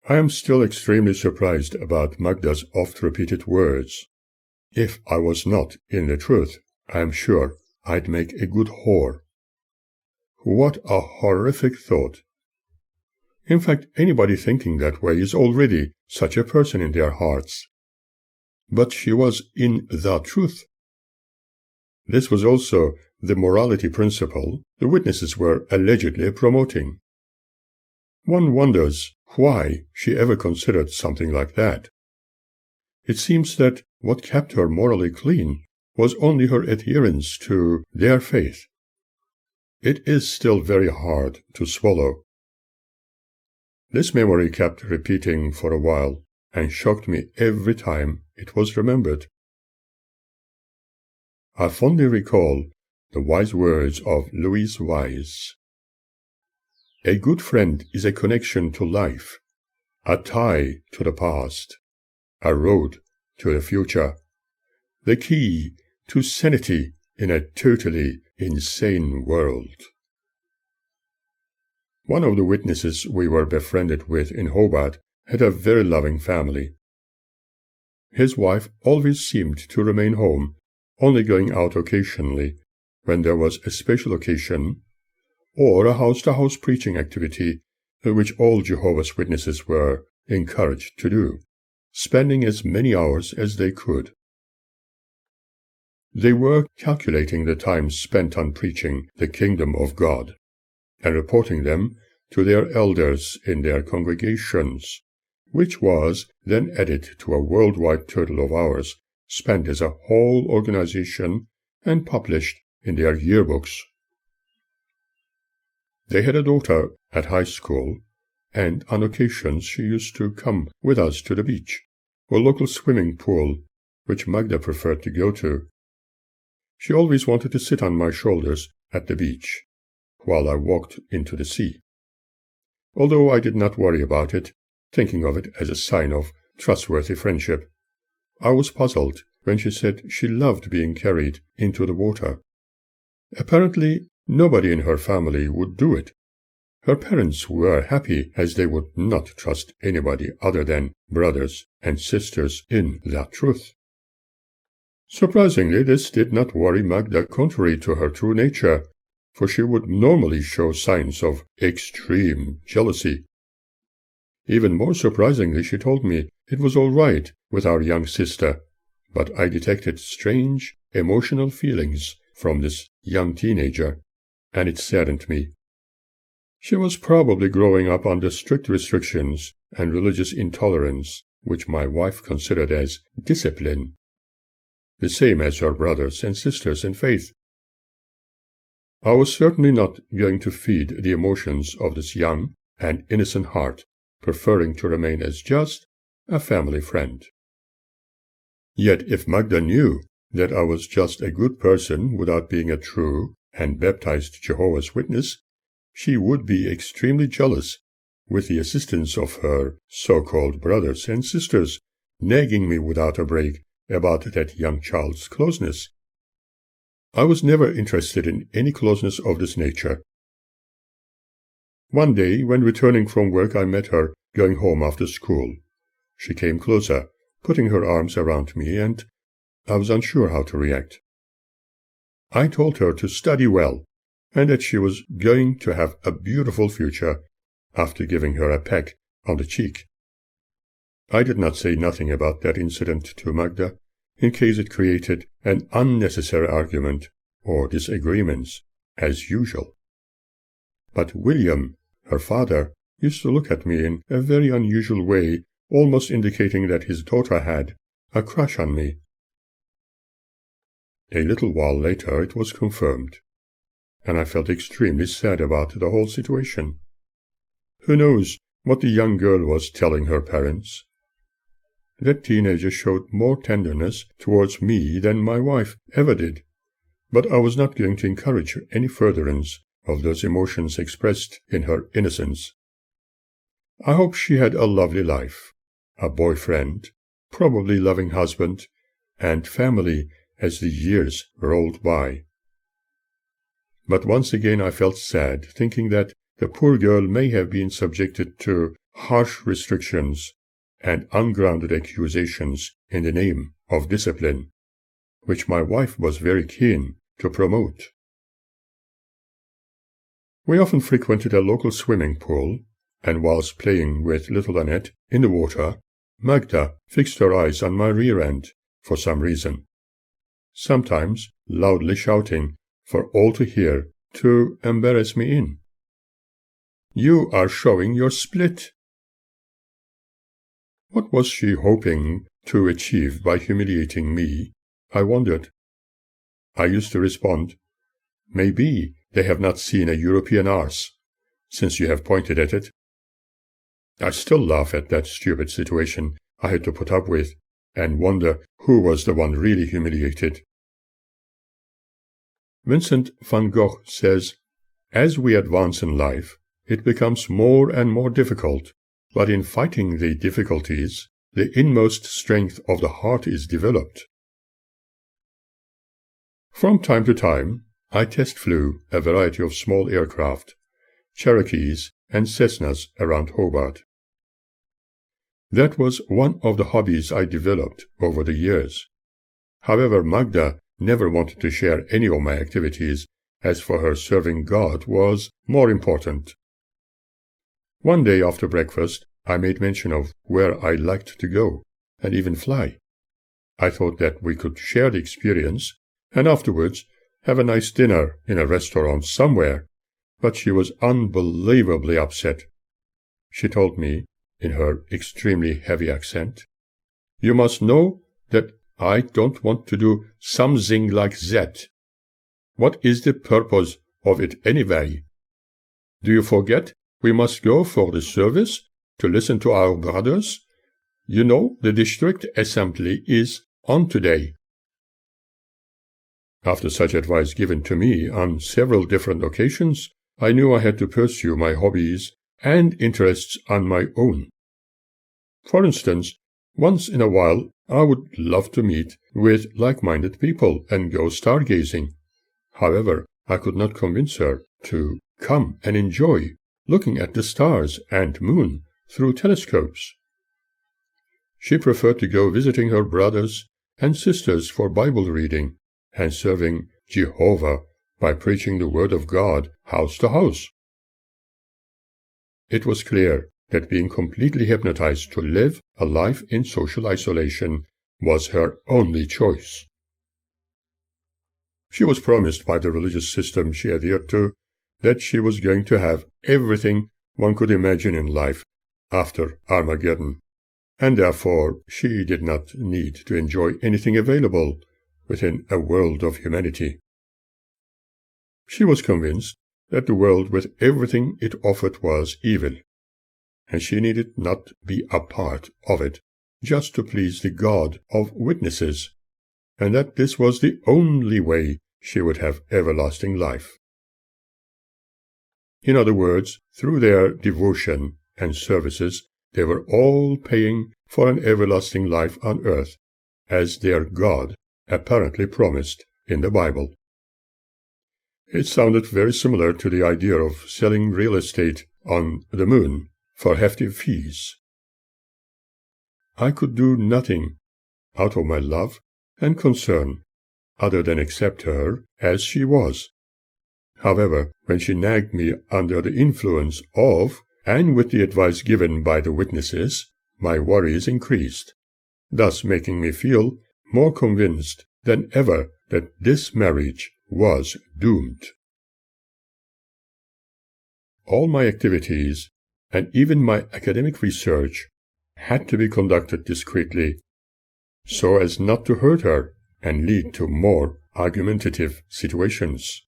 I am still extremely surprised about Magda's oft-repeated words. If I was not in the truth, I am sure I'd make a good whore. What a horrific thought! In fact, anybody thinking that way is already such a person in their hearts. But she was in the truth. This was also the morality principle the witnesses were allegedly promoting. One wonders why she ever considered something like that. It seems that what kept her morally clean was only her adherence to their faith. It is still very hard to swallow. This memory kept repeating for a while and shocked me every time it was remembered. I fondly recall the wise words of Louis Wise. A good friend is a connection to life, a tie to the past, a road to the future, the key to sanity in a totally insane world. One of the witnesses we were befriended with in Hobart had a very loving family. His wife always seemed to remain home, only going out occasionally when there was a special occasion or a house-to-house preaching activity, which all Jehovah's Witnesses were encouraged to do, spending as many hours as they could. They were calculating the time spent on preaching the kingdom of God and reporting them to their elders in their congregations, which was then added to a worldwide total of hours spent as a whole organization and published in their yearbooks. They had a daughter at high school, and on occasions she used to come with us to the beach, or local swimming pool, which Magda preferred to go to. She always wanted to sit on my shoulders at the beach, while I walked into the sea. Although I did not worry about it, thinking of it as a sign of trustworthy friendship, I was puzzled when she said she loved being carried into the water. Apparently, nobody in her family would do it. Her parents were happy, as they would not trust anybody other than brothers and sisters in that truth. Surprisingly, this did not worry Magda, contrary to her true nature, for she would normally show signs of extreme jealousy. Even more surprisingly, she told me it was all right with our young sister, but I detected strange emotional feelings from this young teenager, and it saddened me. She was probably growing up under strict restrictions and religious intolerance, which my wife considered as discipline, the same as her brothers and sisters in faith. I was certainly not going to feed the emotions of this young and innocent heart, preferring to remain as just a family friend. Yet if Magda knew that I was just a good person without being a true and baptized Jehovah's Witness, she would be extremely jealous, with the assistance of her so-called brothers and sisters, nagging me without a break about that young child's closeness. I was never interested in any closeness of this nature. One day, when returning from work, I met her going home after school. She came closer, putting her arms around me, and I was unsure how to react. I told her to study well, and that she was going to have a beautiful future, after giving her a peck on the cheek. I did not say nothing about that incident to Magda, in case it created an unnecessary argument or disagreements, as usual. But William, her father, used to look at me in a very unusual way, almost indicating that his daughter had a crush on me. A little while later it was confirmed, and I felt extremely sad about the whole situation. Who knows what the young girl was telling her parents? That teenager showed more tenderness towards me than my wife ever did, but I was not going to encourage any furtherance of those emotions expressed in her innocence. I hope she had a lovely life, a boyfriend, probably loving husband, and family as the years rolled by. But once again I felt sad, thinking that the poor girl may have been subjected to harsh restrictions and ungrounded accusations in the name of discipline, which my wife was very keen to promote. We often frequented a local swimming pool, and whilst playing with little Annette in the water, Magda fixed her eyes on my rear end for some reason, sometimes loudly shouting for all to hear to embarrass me in. "You are showing your split." What was she hoping to achieve by humiliating me? I wondered. I used to respond, "Maybe they have not seen a European arse, since you have pointed at it." I still laugh at that stupid situation I had to put up with, and wonder who was the one really humiliated. Vincent van Gogh says, "As we advance in life, it becomes more and more difficult, but in fighting the difficulties, the inmost strength of the heart is developed." From time to time, I test flew a variety of small aircraft, Cherokees and Cessnas around Hobart. That was one of the hobbies I developed over the years. However, Magda never wanted to share any of my activities, as for her serving God was more important. One day after breakfast, I made mention of where I liked to go, and even fly. I thought that we could share the experience, and afterwards have a nice dinner in a restaurant somewhere, but she was unbelievably upset. She told me, in her extremely heavy accent, "You must know that I don't want to do something like that. What is the purpose of it anyway? Do you forget we must go for the service to listen to our brothers? You know the district assembly is on today." After such advice given to me on several different occasions, I knew I had to pursue my hobbies and interests on my own. For instance, once in a while I would love to meet with like-minded people and go stargazing. However, I could not convince her to come and enjoy looking at the stars and moon through telescopes. She preferred to go visiting her brothers and sisters for Bible reading and serving Jehovah by preaching the word of God house to house. It was clear that being completely hypnotized to live a life in social isolation was her only choice. She was promised by the religious system she adhered to that she was going to have everything one could imagine in life after Armageddon, and therefore she did not need to enjoy anything available within a world of humanity. She was convinced that the world with everything it offered was evil, and she needed not be a part of it just to please the God of witnesses, and that this was the only way she would have everlasting life. In other words, through their devotion and services, they were all paying for an everlasting life on earth, as their God apparently promised in the Bible. It sounded very similar to the idea of selling real estate on the moon for hefty fees. I could do nothing out of my love and concern other than accept her as she was. However, when she nagged me under the influence of, and with the advice given by the witnesses, my worries increased, thus making me feel more convinced than ever that this marriage was doomed. All my activities, and even my academic research, had to be conducted discreetly, so as not to hurt her and lead to more argumentative situations.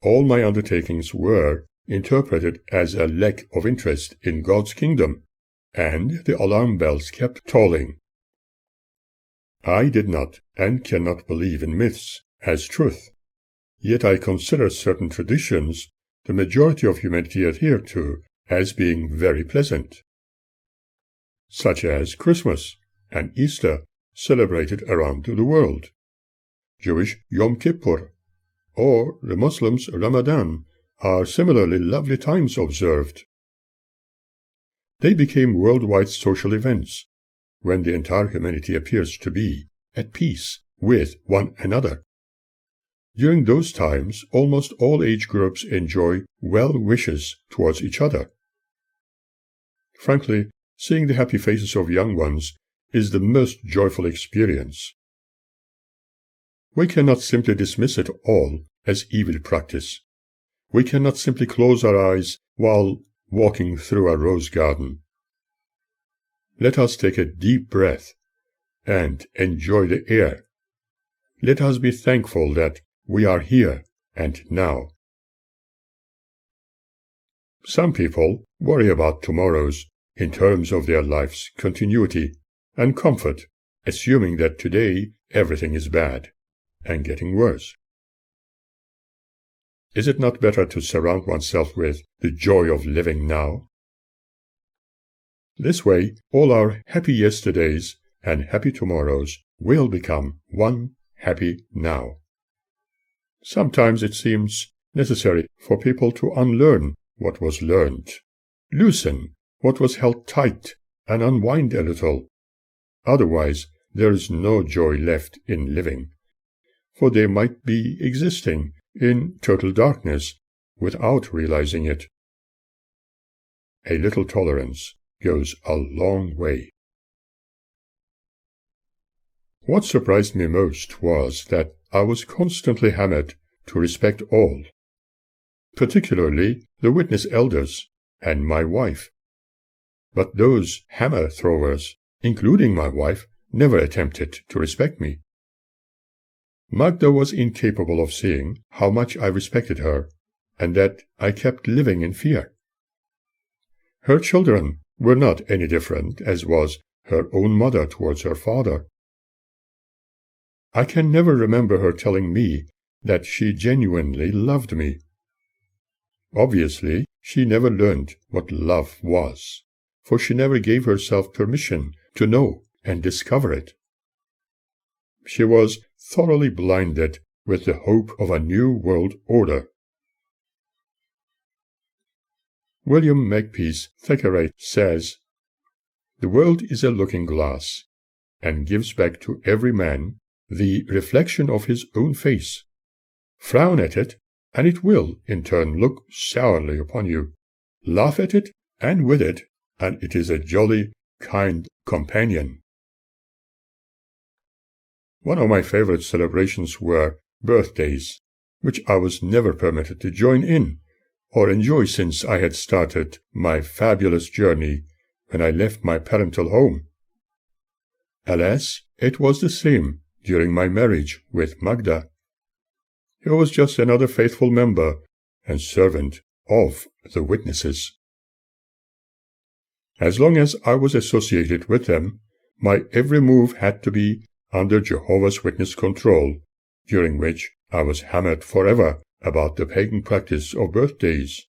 All my undertakings were interpreted as a lack of interest in God's kingdom, and the alarm bells kept tolling. I did not and cannot believe in myths as truth, yet I consider certain traditions the majority of humanity adhere to as being very pleasant, such as Christmas and Easter celebrated around the world, Jewish Yom Kippur, or the Muslims' Ramadan are similarly lovely times observed. They became worldwide social events, when the entire humanity appears to be at peace with one another. During those times, almost all age groups enjoy well wishes towards each other. Frankly, seeing the happy faces of young ones is the most joyful experience. We cannot simply dismiss it all as evil practice. We cannot simply close our eyes while walking through a rose garden. Let us take a deep breath and enjoy the air. Let us be thankful that we are here and now. Some people worry about tomorrows in terms of their life's continuity and comfort, assuming that today everything is bad and getting worse. Is it not better to surround oneself with the joy of living now? This way, all our happy yesterdays and happy tomorrows will become one happy now. Sometimes it seems necessary for people to unlearn what was learned, loosen what was held tight, and unwind a little. Otherwise, there is no joy left in living, for they might be existing in total darkness without realizing it. A little tolerance goes a long way. What surprised me most was that I was constantly hammered to respect all, particularly the witness elders and my wife. But those hammer throwers, including my wife, never attempted to respect me. Magda was incapable of seeing how much I respected her, and that I kept living in fear. Her children were not any different, as was her own mother towards her father. I can never remember her telling me that she genuinely loved me. Obviously, she never learned what love was, for she never gave herself permission to know and discover it. She was thoroughly blinded with the hope of a new world order. William Makepeace Thackeray says, "The world is a looking-glass, and gives back to every man the reflection of his own face. Frown at it, and it will, in turn, look sourly upon you. Laugh at it, and with it, and it is a jolly, kind companion." One of my favorite celebrations were birthdays, which I was never permitted to join in or enjoy since I had started my fabulous journey when I left my parental home. Alas, it was the same during my marriage with Magda. He was just another faithful member and servant of the witnesses. As long as I was associated with them, my every move had to be under Jehovah's Witness control, during which I was hammered forever about the pagan practice of birthdays.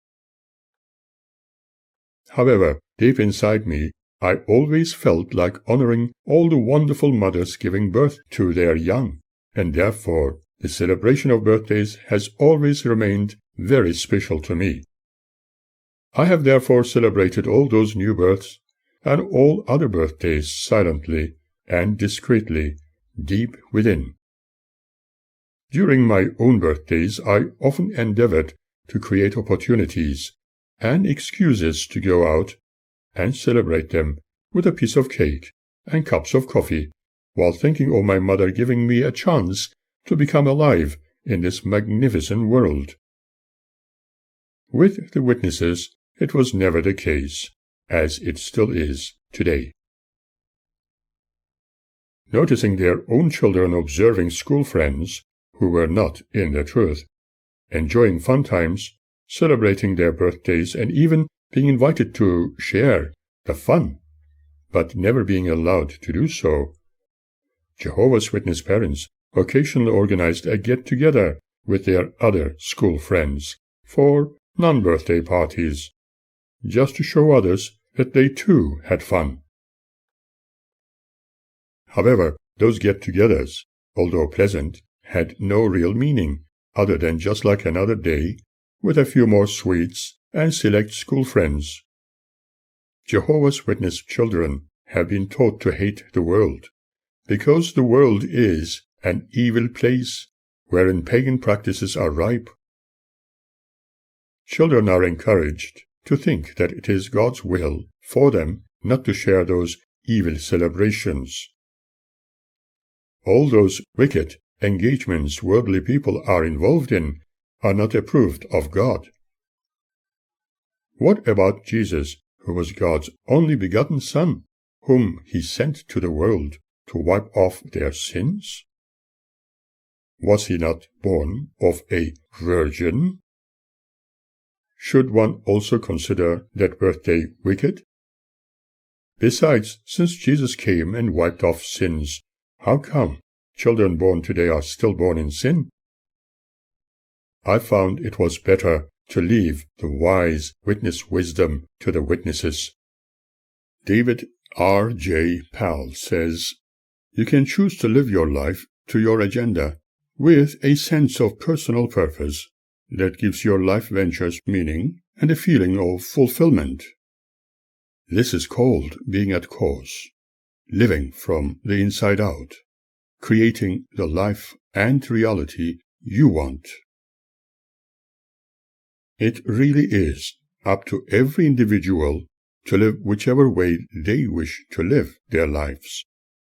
However, deep inside me, I always felt like honoring all the wonderful mothers giving birth to their young, and therefore the celebration of birthdays has always remained very special to me. I have therefore celebrated all those new births and all other birthdays silently and discreetly, deep within. During my own birthdays, I often endeavored to create opportunities and excuses to go out and celebrate them with a piece of cake and cups of coffee, while thinking of my mother giving me a chance to become alive in this magnificent world. With the witnesses, it was never the case, as it still is today. Noticing their own children observing school friends who were not in the truth, enjoying fun times, celebrating their birthdays, and even being invited to share the fun, but never being allowed to do so, Jehovah's Witness parents occasionally organized a get-together with their other school friends for non-birthday parties, just to show others that they too had fun. However, those get-togethers, although pleasant, had no real meaning, other than just like another day, with a few more sweets and select school friends. Jehovah's Witness children have been taught to hate the world, because the world is an evil place wherein pagan practices are ripe. Children are encouraged to think that it is God's will for them not to share those evil celebrations. All those wicked engagements worldly people are involved in are not approved of God. What about Jesus, who was God's only begotten Son, whom he sent to the world to wipe off their sins? Was he not born of a virgin? Should one also consider that birthday wicked? Besides, since Jesus came and wiped off sins, how come children born today are still born in sin? I found it was better to leave the wise witness wisdom to the witnesses. David R. J. Powell says, "You can choose to live your life to your agenda, with a sense of personal purpose that gives your life ventures meaning and a feeling of fulfillment. This is called being at cause, living from the inside out, creating the life and reality you want." It really is up to every individual to live whichever way they wish to live their lives,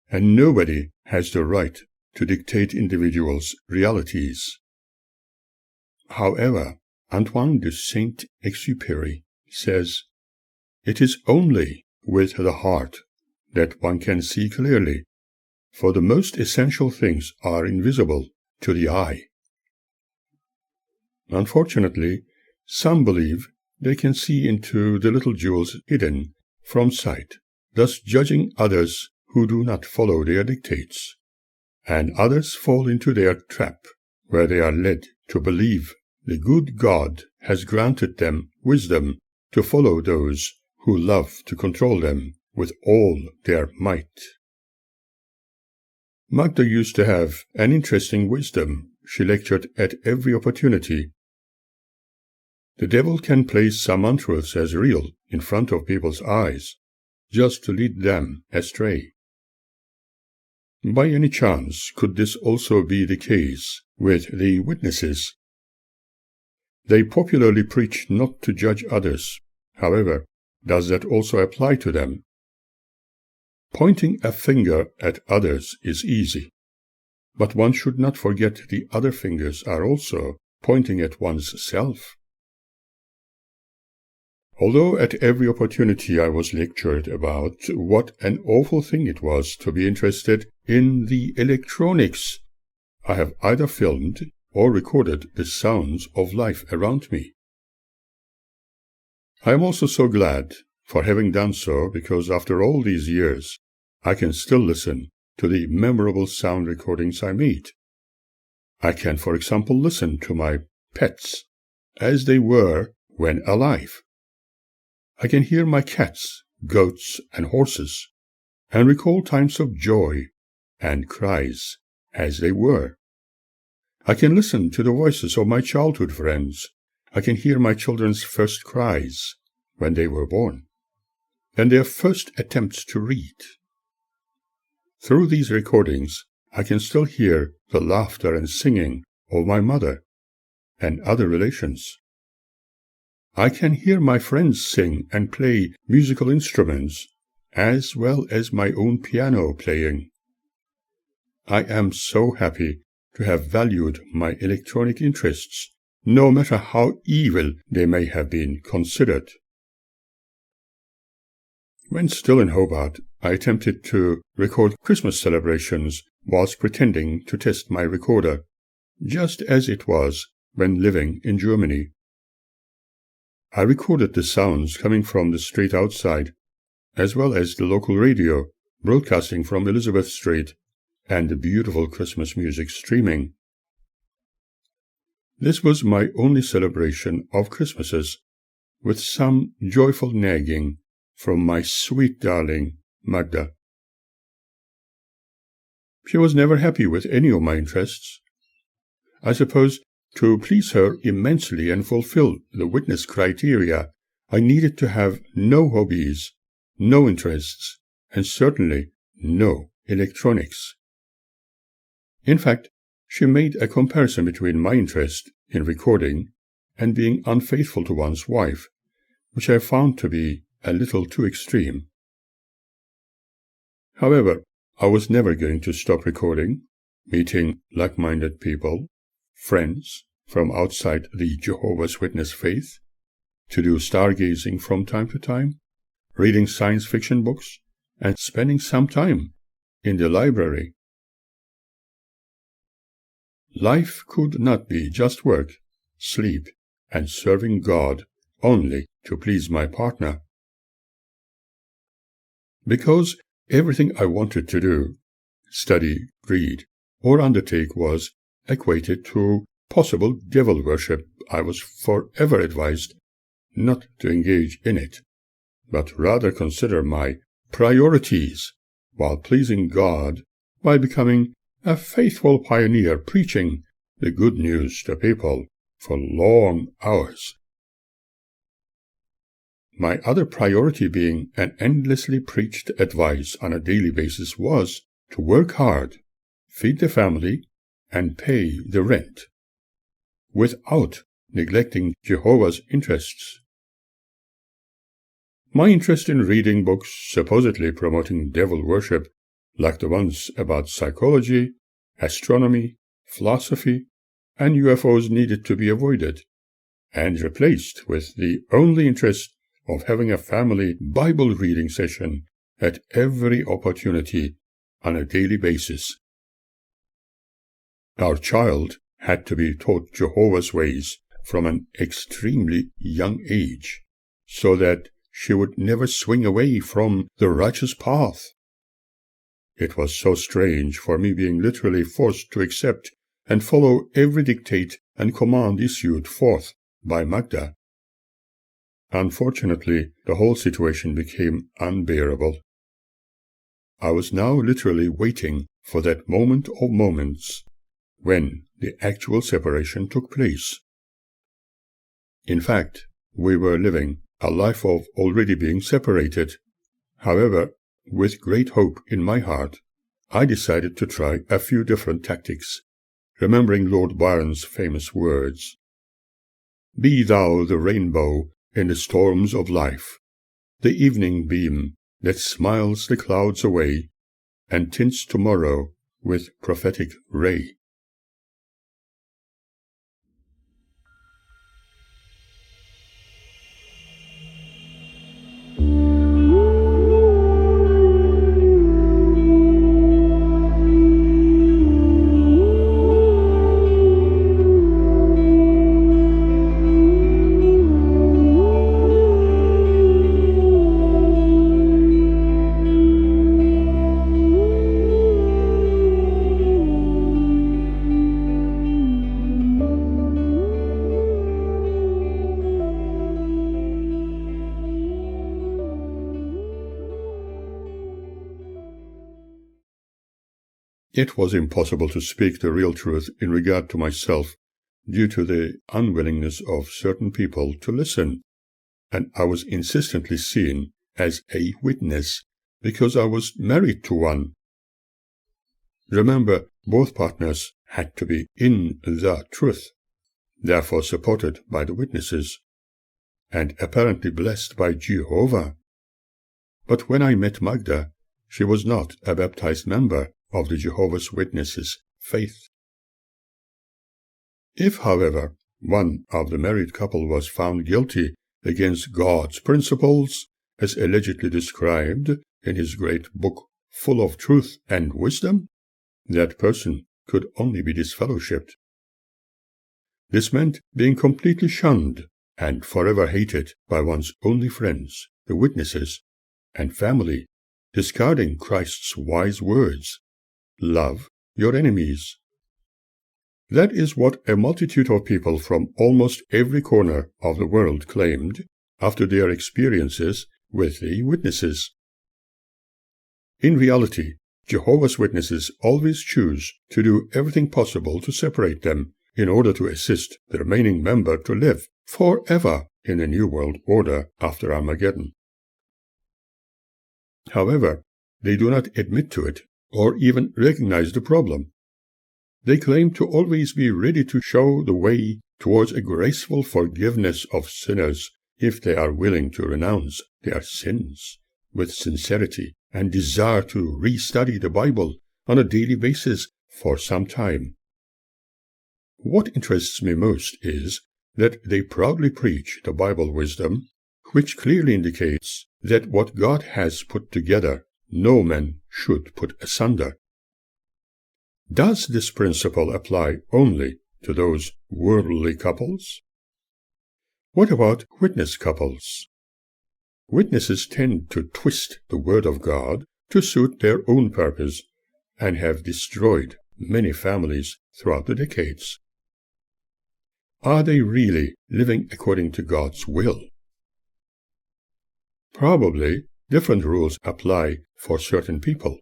and nobody has the right to dictate individuals' realities. However, Antoine de Saint-Exupéry says, "It is only with the heart that one can see clearly, for the most essential things are invisible to the eye." Unfortunately, some believe they can see into the little jewels hidden from sight, thus judging others who do not follow their dictates, and others fall into their trap, where they are led to believe the good God has granted them wisdom to follow those who love to control them with all their might. Magda used to have an interesting wisdom she lectured at every opportunity. The devil can place some untruths as real in front of people's eyes, just to lead them astray. By any chance, could this also be the case with the witnesses? They popularly preach not to judge others. However, does that also apply to them? Pointing a finger at others is easy, but one should not forget the other fingers are also pointing at one's self. Although at every opportunity I was lectured about what an awful thing it was to be interested in the electronics, I have either filmed or recorded the sounds of life around me. I am also so glad for having done so, because after all these years, I can still listen to the memorable sound recordings I made. I can, for example, listen to my pets as they were when alive. I can hear my cats, goats, and horses, and recall times of joy and cries as they were. I can listen to the voices of my childhood friends. I can hear my children's first cries when they were born, and their first attempts to read. Through these recordings, I can still hear the laughter and singing of my mother and other relations. I can hear my friends sing and play musical instruments, as well as my own piano playing. I am so happy to have valued my electronic interests, no matter how evil they may have been considered. When still in Hobart, I attempted to record Christmas celebrations whilst pretending to test my recorder, just as it was when living in Germany. I recorded the sounds coming from the street outside, as well as the local radio broadcasting from Elizabeth Street, and the beautiful Christmas music streaming. This was my only celebration of Christmases, with some joyful nagging from my sweet darling Magda. She was never happy with any of my interests. I suppose To please her immensely and fulfill the witness criteria, I needed to have no hobbies, no interests, and certainly no electronics. In fact, she made a comparison between my interest in recording and being unfaithful to one's wife, which I found to be a little too extreme. However, I was never going to stop recording, meeting like-minded people, friends from outside the Jehovah's Witness faith, to do stargazing from time to time, reading science fiction books, and spending some time in the library. Life could not be just work, sleep, and serving God only to please my partner. Because everything I wanted to do, study, read, or undertake was equated to possible devil worship, I was forever advised not to engage in it, but rather consider my priorities while pleasing God by becoming a faithful pioneer preaching the good news to people for long hours. My other priority being an endlessly preached advice on a daily basis was to work hard, feed the family, and pay the rent, without neglecting Jehovah's interests. My interest in reading books supposedly promoting devil worship, like the ones about psychology, astronomy, philosophy, and UFOs, needed to be avoided, and replaced with the only interest of having a family Bible reading session at every opportunity on a daily basis. Our child had to be taught Jehovah's ways from an extremely young age, so that she would never swing away from the righteous path. It was so strange for me being literally forced to accept and follow every dictate and command issued forth by Magda. Unfortunately, the whole situation became unbearable. I was now literally waiting for that moment of moments when the actual separation took place. In fact, we were living a life of already being separated. However, with great hope in my heart, I decided to try a few different tactics, remembering Lord Byron's famous words, "Be thou the rainbow in the storms of life, the evening beam that smiles the clouds away and tints tomorrow with prophetic ray." It was impossible to speak the real truth in regard to myself due to the unwillingness of certain people to listen, and I was insistently seen as a witness because I was married to one. Remember, both partners had to be in the truth, therefore supported by the witnesses, and apparently blessed by Jehovah. But when I met Magda, she was not a baptized member of the Jehovah's Witnesses' faith. If, however, one of the married couple was found guilty against God's principles, as allegedly described in his great book full of truth and wisdom, that person could only be disfellowshipped. This meant being completely shunned and forever hated by one's only friends, the witnesses, and family, discarding Christ's wise words, "Love your enemies." That is what a multitude of people from almost every corner of the world claimed after their experiences with the witnesses. In reality, Jehovah's Witnesses always choose to do everything possible to separate them in order to assist the remaining member to live forever in a new world order after Armageddon. However, they do not admit to it or even recognize the problem. They claim to always be ready to show the way towards a graceful forgiveness of sinners if they are willing to renounce their sins with sincerity and desire to re-study the Bible on a daily basis for some time. What interests me most is that they proudly preach the Bible wisdom, which clearly indicates that what God has put together, no man should put asunder. Does this principle apply only to those worldly couples? What about witness couples? Witnesses tend to twist the Word of God to suit their own purpose and have destroyed many families throughout the decades. Are they really living according to God's will? Probably different rules apply for certain people.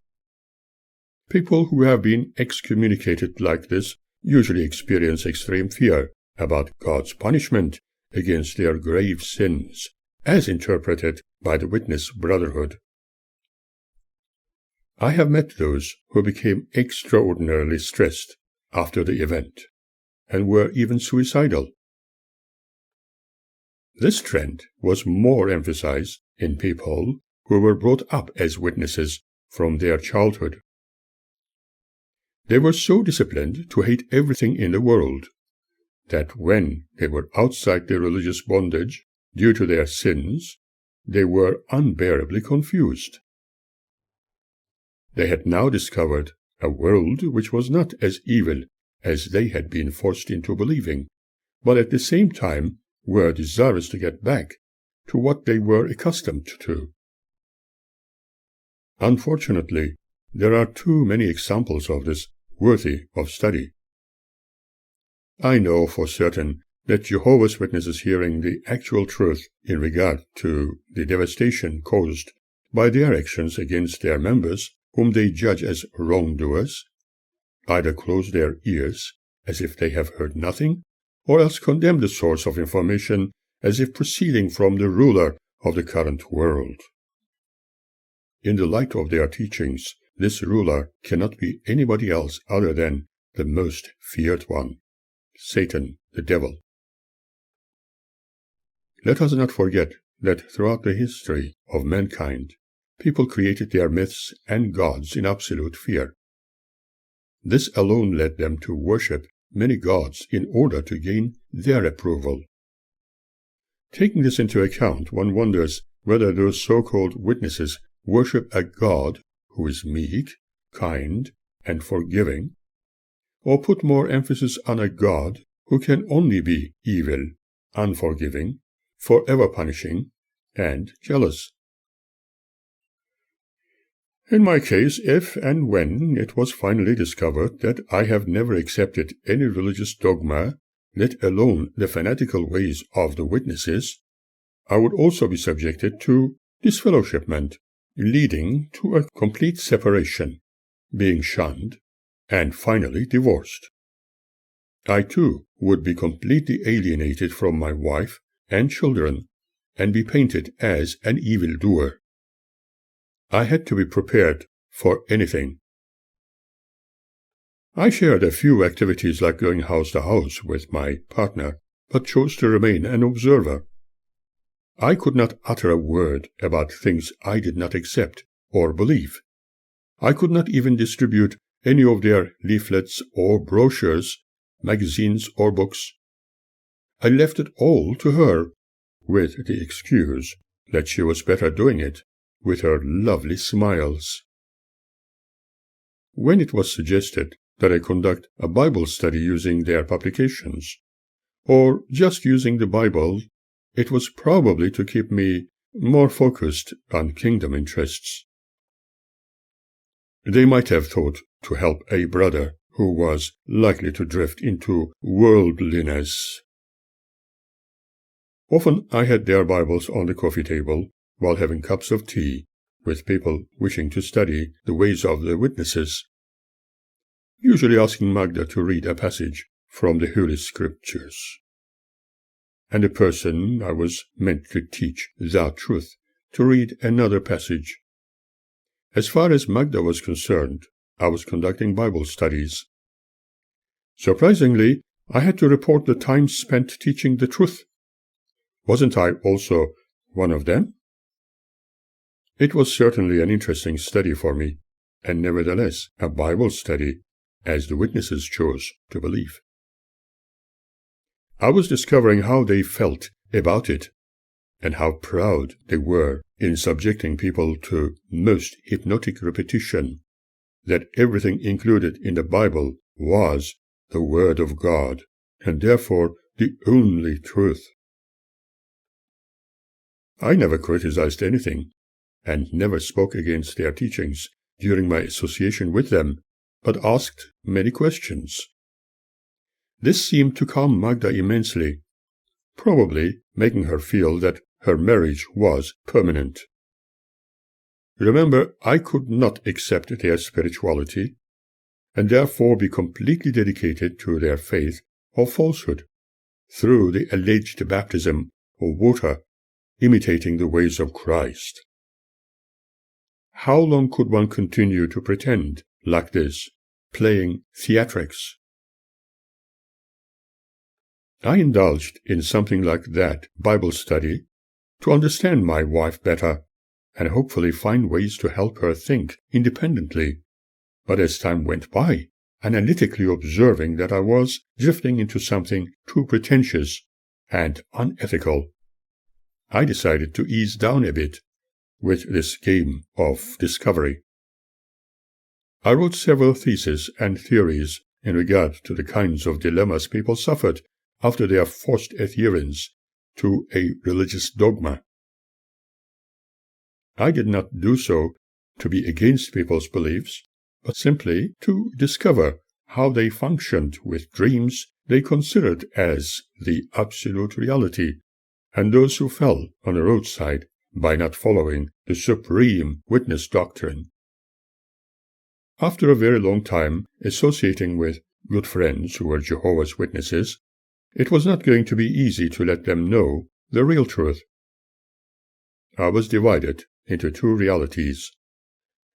People who have been excommunicated like this usually experience extreme fear about God's punishment against their grave sins, as interpreted by the Witness Brotherhood. I have met those who became extraordinarily stressed after the event, and were even suicidal. This trend was more emphasized in people who were brought up as witnesses from their childhood. They were so disciplined to hate everything in the world that when they were outside their religious bondage due to their sins, they were unbearably confused. They had now discovered a world which was not as evil as they had been forced into believing, but at the same time were desirous to get back to what they were accustomed to. Unfortunately, there are too many examples of this worthy of study. I know for certain that Jehovah's Witnesses hearing the actual truth in regard to the devastation caused by their actions against their members, whom they judge as wrongdoers, either close their ears as if they have heard nothing, or else condemn the source of information as if proceeding from the ruler of the current world. In the light of their teachings, this ruler cannot be anybody else other than the most feared one, Satan, the devil. Let us not forget that throughout the history of mankind, people created their myths and gods in absolute fear. This alone led them to worship many gods in order to gain their approval. Taking this into account, one wonders whether those so-called witnesses worship a God who is meek, kind, and forgiving, or put more emphasis on a God who can only be evil, unforgiving, forever punishing, and jealous. In my case, if and when it was finally discovered that I have never accepted any religious dogma, let alone the fanatical ways of the witnesses, I would also be subjected to disfellowshipment, leading to a complete separation, being shunned, and finally divorced. I too would be completely alienated from my wife and children, and be painted as an evildoer. I had to be prepared for anything. I shared a few activities like going house to house with my partner, but chose to remain an observer. I could not utter a word about things I did not accept or believe. I could not even distribute any of their leaflets or brochures, magazines or books. I left it all to her, with the excuse that she was better doing it with her lovely smiles. When it was suggested that I conduct a Bible study using their publications, or just using the Bible, it was probably to keep me more focused on kingdom interests. They might have thought to help a brother who was likely to drift into worldliness. Often I had their Bibles on the coffee table while having cups of tea with people wishing to study the ways of the witnesses, usually asking Magda to read a passage from the Holy Scriptures. And the person I was meant to teach that truth to read another passage. As far as Magda was concerned, I was conducting Bible studies. Surprisingly, I had to report the time spent teaching the truth. Wasn't I also one of them? It was certainly an interesting study for me, and nevertheless a Bible study, as the witnesses chose to believe. I was discovering how they felt about it, and how proud they were in subjecting people to most hypnotic repetition, that everything included in the Bible was the Word of God, and therefore the only truth. I never criticized anything, and never spoke against their teachings during my association with them, but asked many questions. This seemed to calm Magda immensely, probably making her feel that her marriage was permanent. Remember, I could not accept their spirituality, and therefore be completely dedicated to their faith or falsehood, through the alleged baptism of water, imitating the ways of Christ. How long could one continue to pretend like this, playing theatrics? I indulged in something like that Bible study to understand my wife better and hopefully find ways to help her think independently. But as time went by, analytically observing that I was drifting into something too pretentious and unethical, I decided to ease down a bit with this game of discovery. I wrote several theses and theories in regard to the kinds of dilemmas people suffered after their forced adherence to a religious dogma. I did not do so to be against people's beliefs, but simply to discover how they functioned with dreams they considered as the absolute reality, and those who fell on the roadside by not following the supreme witness doctrine. After a very long time associating with good friends who were Jehovah's Witnesses, it was not going to be easy to let them know the real truth. I was divided into two realities.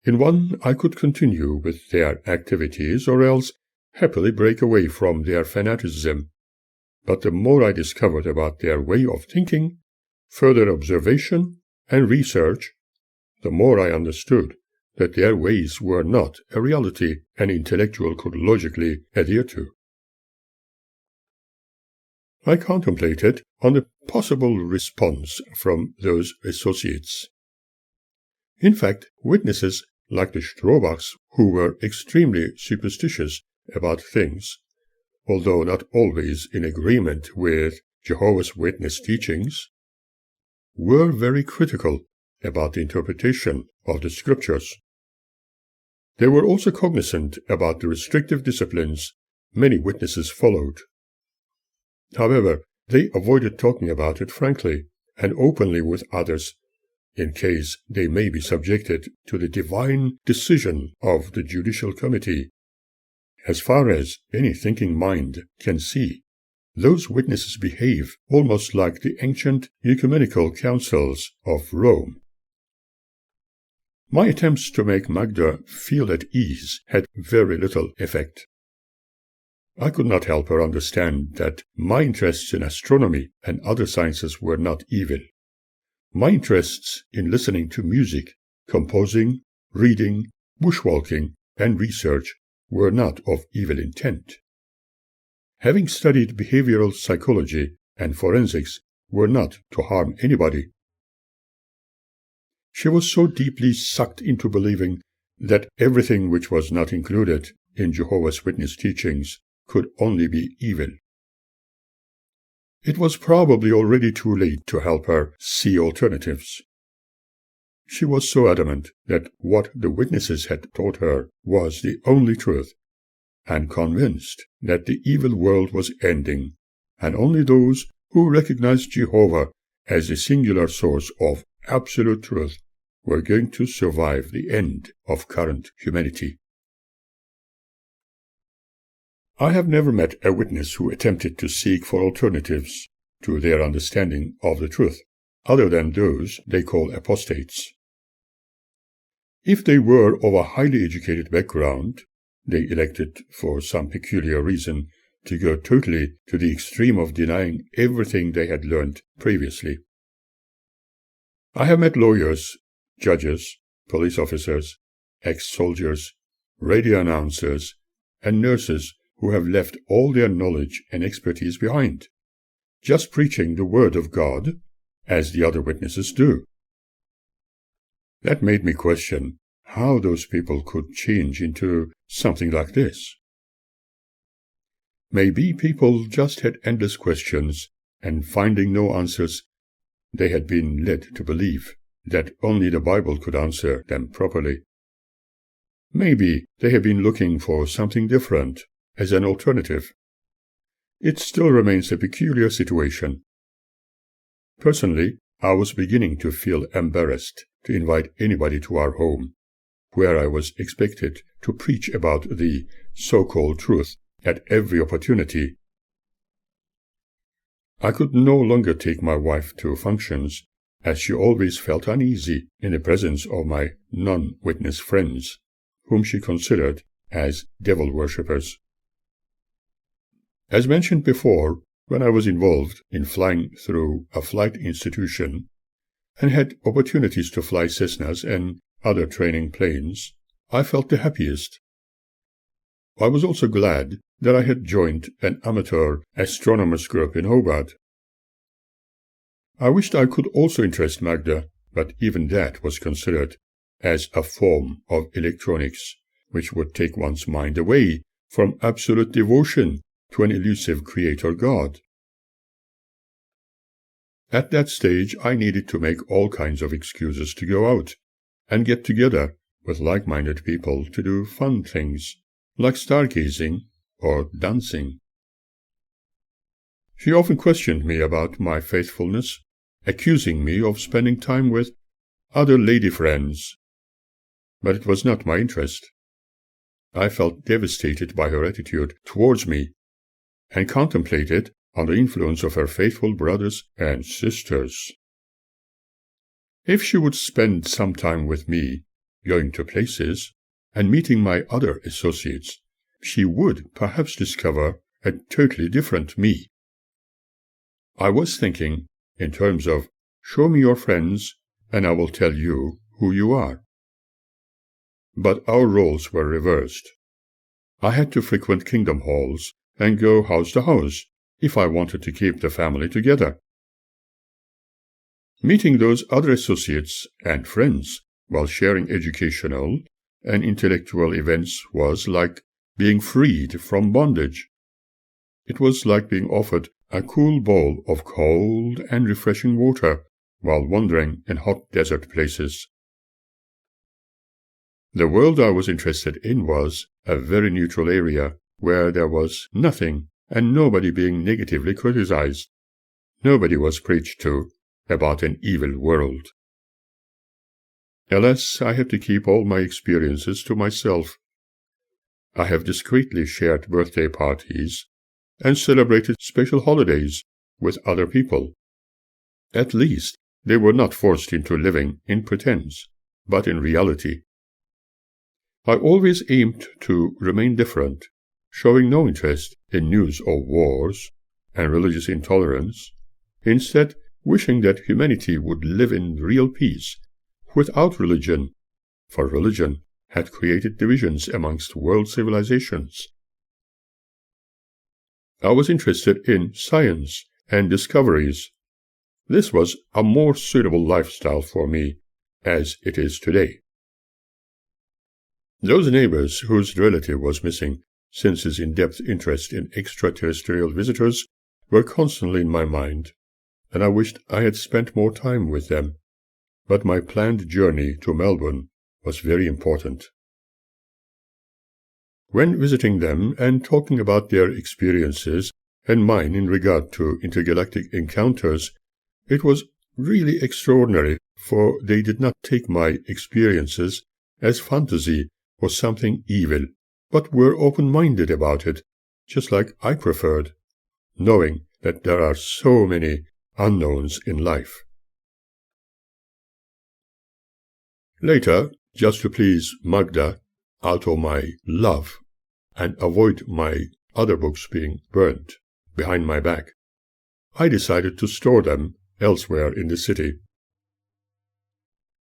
In one, I could continue with their activities or else happily break away from their fanaticism. But the more I discovered about their way of thinking, further observation and research, the more I understood that their ways were not a reality an intellectual could logically adhere to. I contemplated on a possible response from those associates. In fact, witnesses like the Strohbachs, who were extremely superstitious about things, although not always in agreement with Jehovah's Witness teachings, were very critical about the interpretation of the Scriptures. They were also cognizant about the restrictive disciplines many witnesses followed. However, they avoided talking about it frankly and openly with others, in case they may be subjected to the divine decision of the judicial committee. As far as any thinking mind can see, those witnesses behave almost like the ancient ecumenical councils of Rome. My attempts to make Magda feel at ease had very little effect. I could not help her understand that my interests in astronomy and other sciences were not evil. My interests in listening to music, composing, reading, bushwalking, and research were not of evil intent. Having studied behavioral psychology and forensics were not to harm anybody. She was so deeply sucked into believing that everything which was not included in Jehovah's Witness teachings could only be evil. It was probably already too late to help her see alternatives. She was so adamant that what the witnesses had taught her was the only truth, and convinced that the evil world was ending, and only those who recognized Jehovah as the singular source of absolute truth were going to survive the end of current humanity. I have never met a witness who attempted to seek for alternatives to their understanding of the truth, other than those they call apostates. If they were of a highly educated background, they elected, for some peculiar reason, to go totally to the extreme of denying everything they had learned previously. I have met lawyers, judges, police officers, ex-soldiers, radio announcers, and nurses who have left all their knowledge and expertise behind, just preaching the word of God, as the other witnesses do. That made me question how those people could change into something like this. Maybe people just had endless questions, and finding no answers, they had been led to believe that only the Bible could answer them properly. Maybe they had been looking for something different as an alternative. It still remains a peculiar situation. Personally, I was beginning to feel embarrassed to invite anybody to our home, where I was expected to preach about the so-called truth at every opportunity. I could no longer take my wife to functions, as she always felt uneasy in the presence of my non-witness friends, whom she considered as devil worshippers. As mentioned before, when I was involved in flying through a flight institution and had opportunities to fly Cessnas and other training planes, I felt the happiest. I was also glad that I had joined an amateur astronomers group in Hobart. I wished I could also interest Magda, but even that was considered as a form of electronics, which would take one's mind away from absolute devotion to an elusive creator God. At that stage, I needed to make all kinds of excuses to go out and get together with like-minded people to do fun things, like stargazing or dancing. She often questioned me about my faithfulness, accusing me of spending time with other lady friends. But it was not my interest. I felt devastated by her attitude towards me, and contemplated on the influence of her faithful brothers and sisters. If she would spend some time with me, going to places, and meeting my other associates, she would perhaps discover a totally different me. I was thinking in terms of, show me your friends, and I will tell you who you are. But our roles were reversed. I had to frequent kingdom halls and go house to house if I wanted to keep the family together. Meeting those other associates and friends while sharing educational and intellectual events was like being freed from bondage. It was like being offered a cool bowl of cold and refreshing water while wandering in hot desert places. The world I was interested in was a very neutral area where there was nothing and nobody being negatively criticized. Nobody was preached to about an evil world. Alas, I had to keep all my experiences to myself. I have discreetly shared birthday parties and celebrated special holidays with other people. At least they were not forced into living in pretense, but in reality. I always aimed to remain different, showing no interest in news of wars and religious intolerance, instead wishing that humanity would live in real peace without religion, for religion had created divisions amongst world civilizations. I was interested in science and discoveries. This was a more suitable lifestyle for me, as it is today. Those neighbors whose relative was missing since his in-depth interest in extraterrestrial visitors were constantly in my mind, and I wished I had spent more time with them. But my planned journey to Melbourne was very important. When visiting them and talking about their experiences and mine in regard to intergalactic encounters, it was really extraordinary, for they did not take my experiences as fantasy or something evil, but were open-minded about it, just like I preferred, knowing that there are so many unknowns in life. Later, just to please Magda, out of my love, and avoid my other books being burnt behind my back, I decided to store them elsewhere in the city.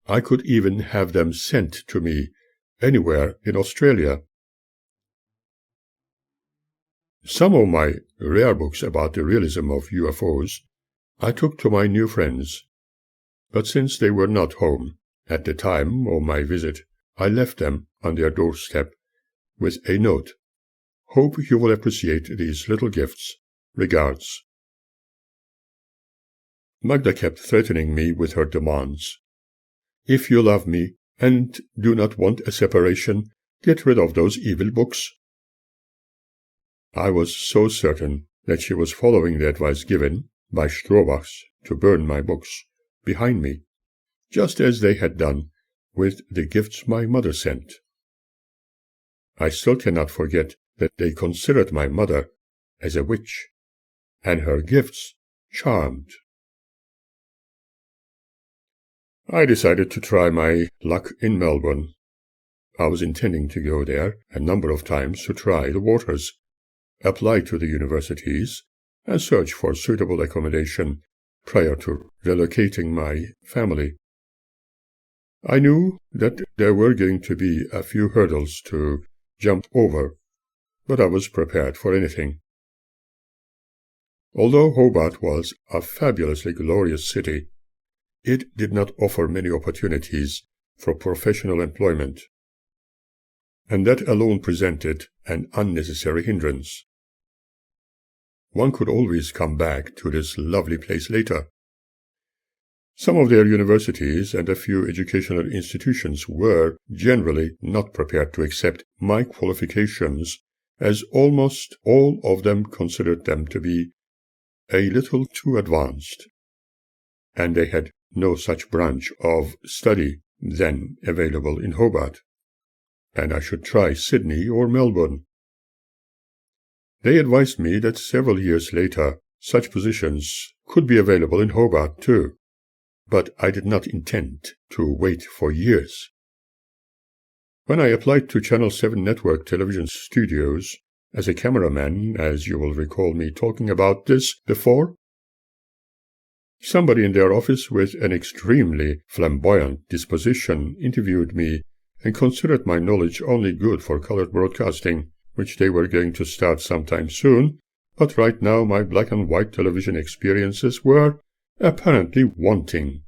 I could even have them sent to me anywhere in Australia. Some of my rare books about the realism of UFOs I took to my new friends, but since they were not home at the time of my visit, I left them on their doorstep with a note. Hope you will appreciate these little gifts. Regards. Magda kept threatening me with her demands. If you love me and do not want a separation, get rid of those evil books. I was so certain that she was following the advice given by Strohbachs to burn my books behind me, just as they had done with the gifts my mother sent. I still cannot forget that they considered my mother as a witch, and her gifts charmed. I decided to try my luck in Melbourne. I was intending to go there a number of times to try the waters, apply to the universities, and search for suitable accommodation prior to relocating my family. I knew that there were going to be a few hurdles to jump over, but I was prepared for anything. Although Hobart was a fabulously glorious city, it did not offer many opportunities for professional employment, and that alone presented an unnecessary hindrance. One could always come back to this lovely place later. Some of their universities and a few educational institutions were generally not prepared to accept my qualifications, as almost all of them considered them to be a little too advanced, and they had no such branch of study then available in Hobart, and I should try Sydney or Melbourne. They advised me that several years later such positions could be available in Hobart too, but I did not intend to wait for years. When I applied to Channel 7 Network television studios as a cameraman, as you will recall me talking about this before, somebody in their office with an extremely flamboyant disposition interviewed me and considered my knowledge only good for colored broadcasting, which they were going to start sometime soon, but right now my black and white television experiences were apparently wanting.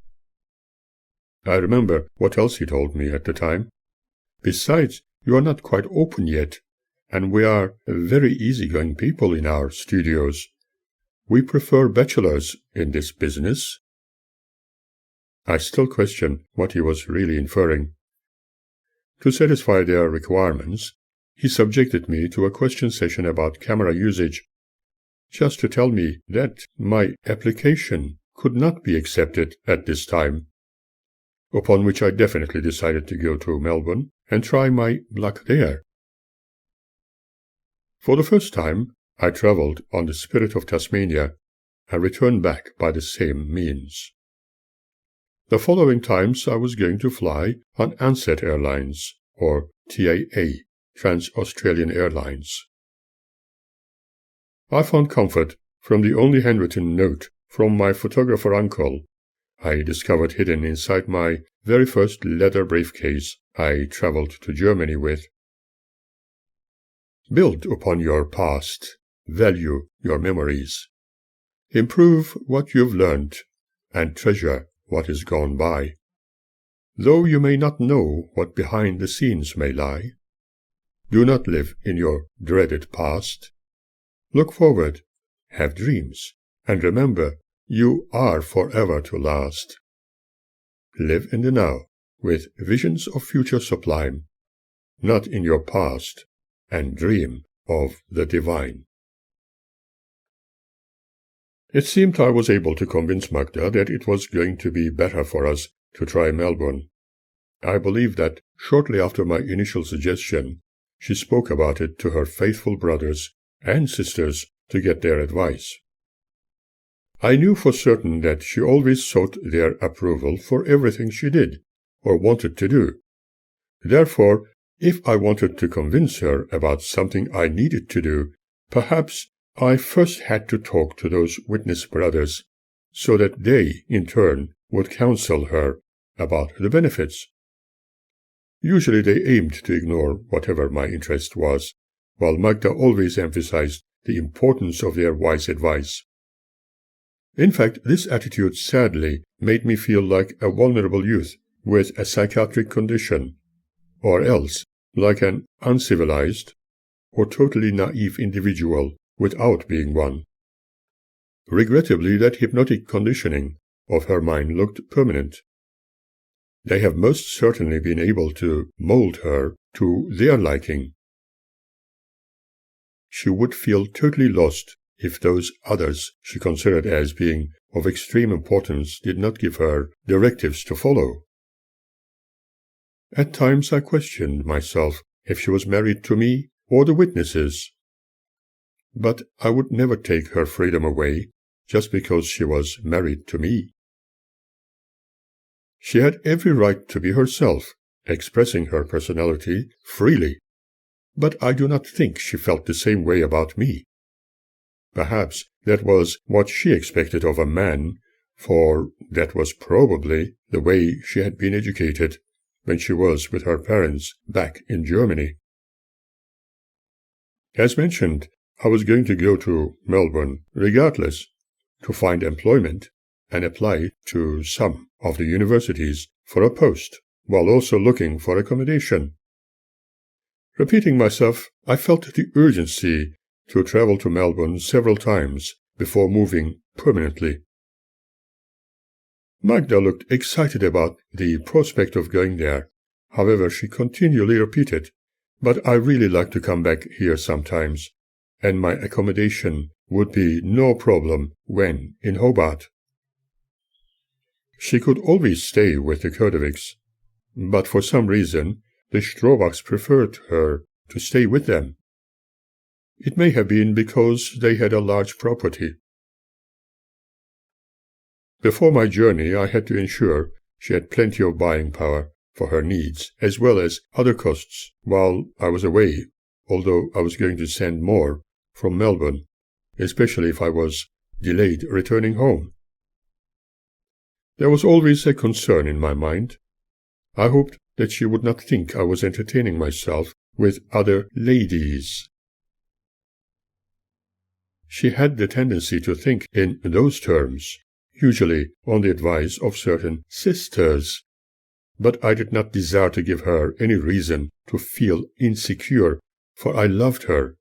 I remember what else he told me at the time. Besides, you are not quite open yet, and we are very easygoing people in our studios. We prefer bachelors in this business. I still question what he was really inferring. To satisfy their requirements, he subjected me to a question session about camera usage, just to tell me that my application could not be accepted at this time, upon which I definitely decided to go to Melbourne and try my luck there. For the first time, I travelled on the Spirit of Tasmania and returned back by the same means. The following times I was going to fly on Ansett Airlines, or TAA, Trans-Australian Airlines. I found comfort from the only handwritten note from my photographer uncle I discovered hidden inside my very first leather briefcase I travelled to Germany with. Build upon your past, value your memories. Improve what you've learned, and treasure what is gone by. Though you may not know what behind the scenes may lie, do not live in your dreaded past. Look forward, have dreams, and remember, you are forever to last. Live in the now, with visions of future sublime, not in your past, and dream of the divine. It seemed I was able to convince Magda that it was going to be better for us to try Melbourne. I believe that shortly after my initial suggestion, she spoke about it to her faithful brothers and sisters to get their advice. I knew for certain that she always sought their approval for everything she did or wanted to do. Therefore, if I wanted to convince her about something I needed to do, perhaps I first had to talk to those witness brothers so that they, in turn, would counsel her about the benefits. Usually they aimed to ignore whatever my interest was, while Magda always emphasized the importance of their wise advice. In fact, this attitude sadly made me feel like a vulnerable youth with a psychiatric condition, or else like an uncivilized or totally naive individual without being one. Regrettably, that hypnotic conditioning of her mind looked permanent. They have most certainly been able to mold her to their liking. She would feel totally lost if those others she considered as being of extreme importance did not give her directives to follow. At times I questioned myself if she was married to me or the witnesses. But I would never take her freedom away just because she was married to me. She had every right to be herself, expressing her personality freely, but I do not think she felt the same way about me. Perhaps that was what she expected of a man, for that was probably the way she had been educated when she was with her parents back in Germany. As mentioned, I was going to go to Melbourne regardless, to find employment and apply to some of the universities for a post, while also looking for accommodation. Repeating myself, I felt the urgency to travel to Melbourne several times before moving permanently. Magda looked excited about the prospect of going there. However, she continually repeated, "But I really like to come back here sometimes, and my accommodation would be no problem when in Hobart." She could always stay with the Kurdovics, but for some reason the Strohbachs preferred her to stay with them. It may have been because they had a large property. Before my journey, I had to ensure she had plenty of buying power for her needs, as well as other costs while I was away, although I was going to send more from Melbourne, especially if I was delayed returning home. There was always a concern in my mind. I hoped that she would not think I was entertaining myself with other ladies. She had the tendency to think in those terms, usually on the advice of certain sisters, but I did not desire to give her any reason to feel insecure, for I loved her,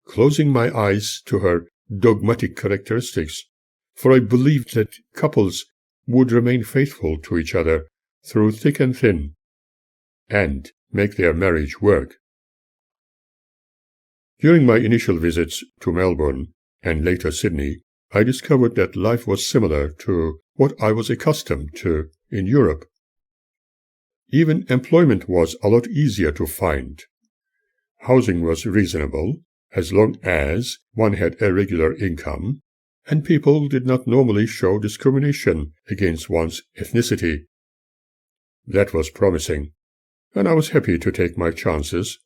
closing my eyes to her dogmatic characteristics, for I believed that couples would remain faithful to each other through thick and thin, and make their marriage work. During my initial visits to Melbourne and later Sydney, I discovered that life was similar to what I was accustomed to in Europe. Even employment was a lot easier to find. Housing was reasonable, as long as one had a regular income, and people did not normally show discrimination against one's ethnicity. That was promising, and I was happy to take my chances.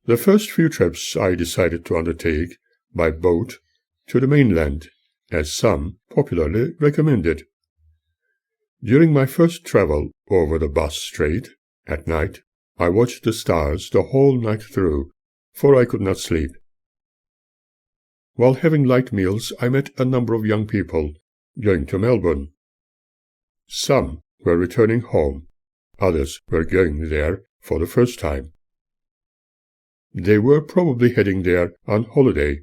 The first few trips I decided to undertake by boat to the mainland, as some popularly recommended. During my first travel over the Bass Strait at night, I watched the stars the whole night through, for I could not sleep. While having light meals, I met a number of young people going to Melbourne. Some were returning home, others were going there for the first time. They were probably heading there on holiday,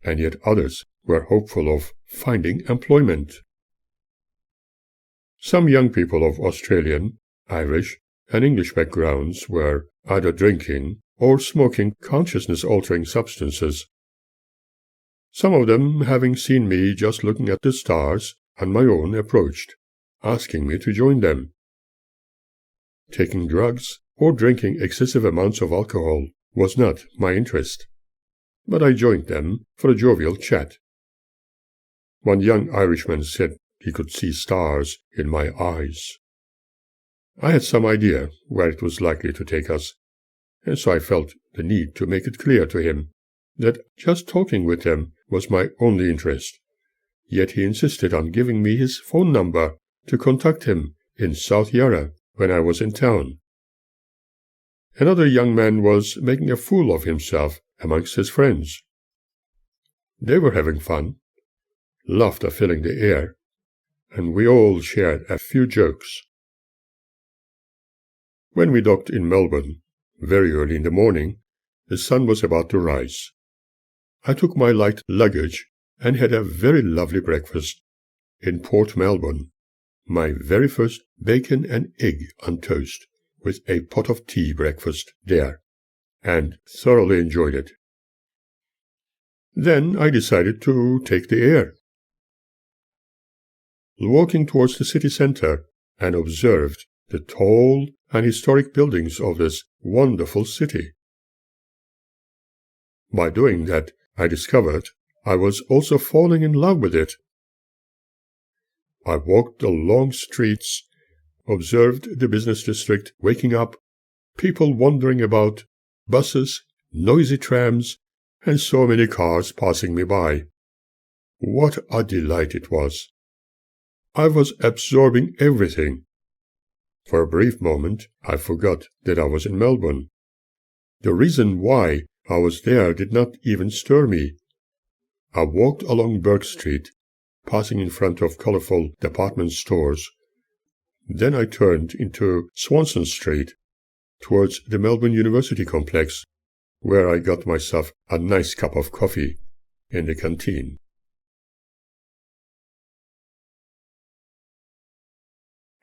and yet others were hopeful of finding employment. Some young people of Australian, Irish, and English backgrounds were either drinking or smoking consciousness-altering substances. Some of them, having seen me just looking at the stars on my own, approached, asking me to join them. Taking drugs or drinking excessive amounts of alcohol was not my interest. but I joined them for a jovial chat. One young Irishman said he could see stars in my eyes. I had some idea where it was likely to take us, and so I felt the need to make it clear to him that just talking with them was my only interest. Yet he insisted on giving me his phone number to contact him in South Yarra when I was in town. Another young man was making a fool of himself amongst his friends. They were having fun, laughter filling the air, and we all shared a few jokes. When we docked in Melbourne, very early in the morning, the sun was about to rise. I took my light luggage and had a very lovely breakfast in Port Melbourne, my very first bacon and egg on toast with a pot of tea breakfast there, and thoroughly enjoyed it. Then I decided to take the air. Walking towards the city centre, and observed the tall and historic buildings of this wonderful city. By doing that, I discovered I was also falling in love with it. I walked the long streets, observed the business district waking up, people wandering about, buses, noisy trams, and so many cars passing me by. What a delight it was! I was absorbing everything. For a brief moment, I forgot that I was in Melbourne. The reason why I was there did not even stir me. I walked along Burke Street, passing in front of colourful department stores. Then I turned into Sorenson Street, towards the Melbourne University complex, where I got myself a nice cup of coffee in the canteen.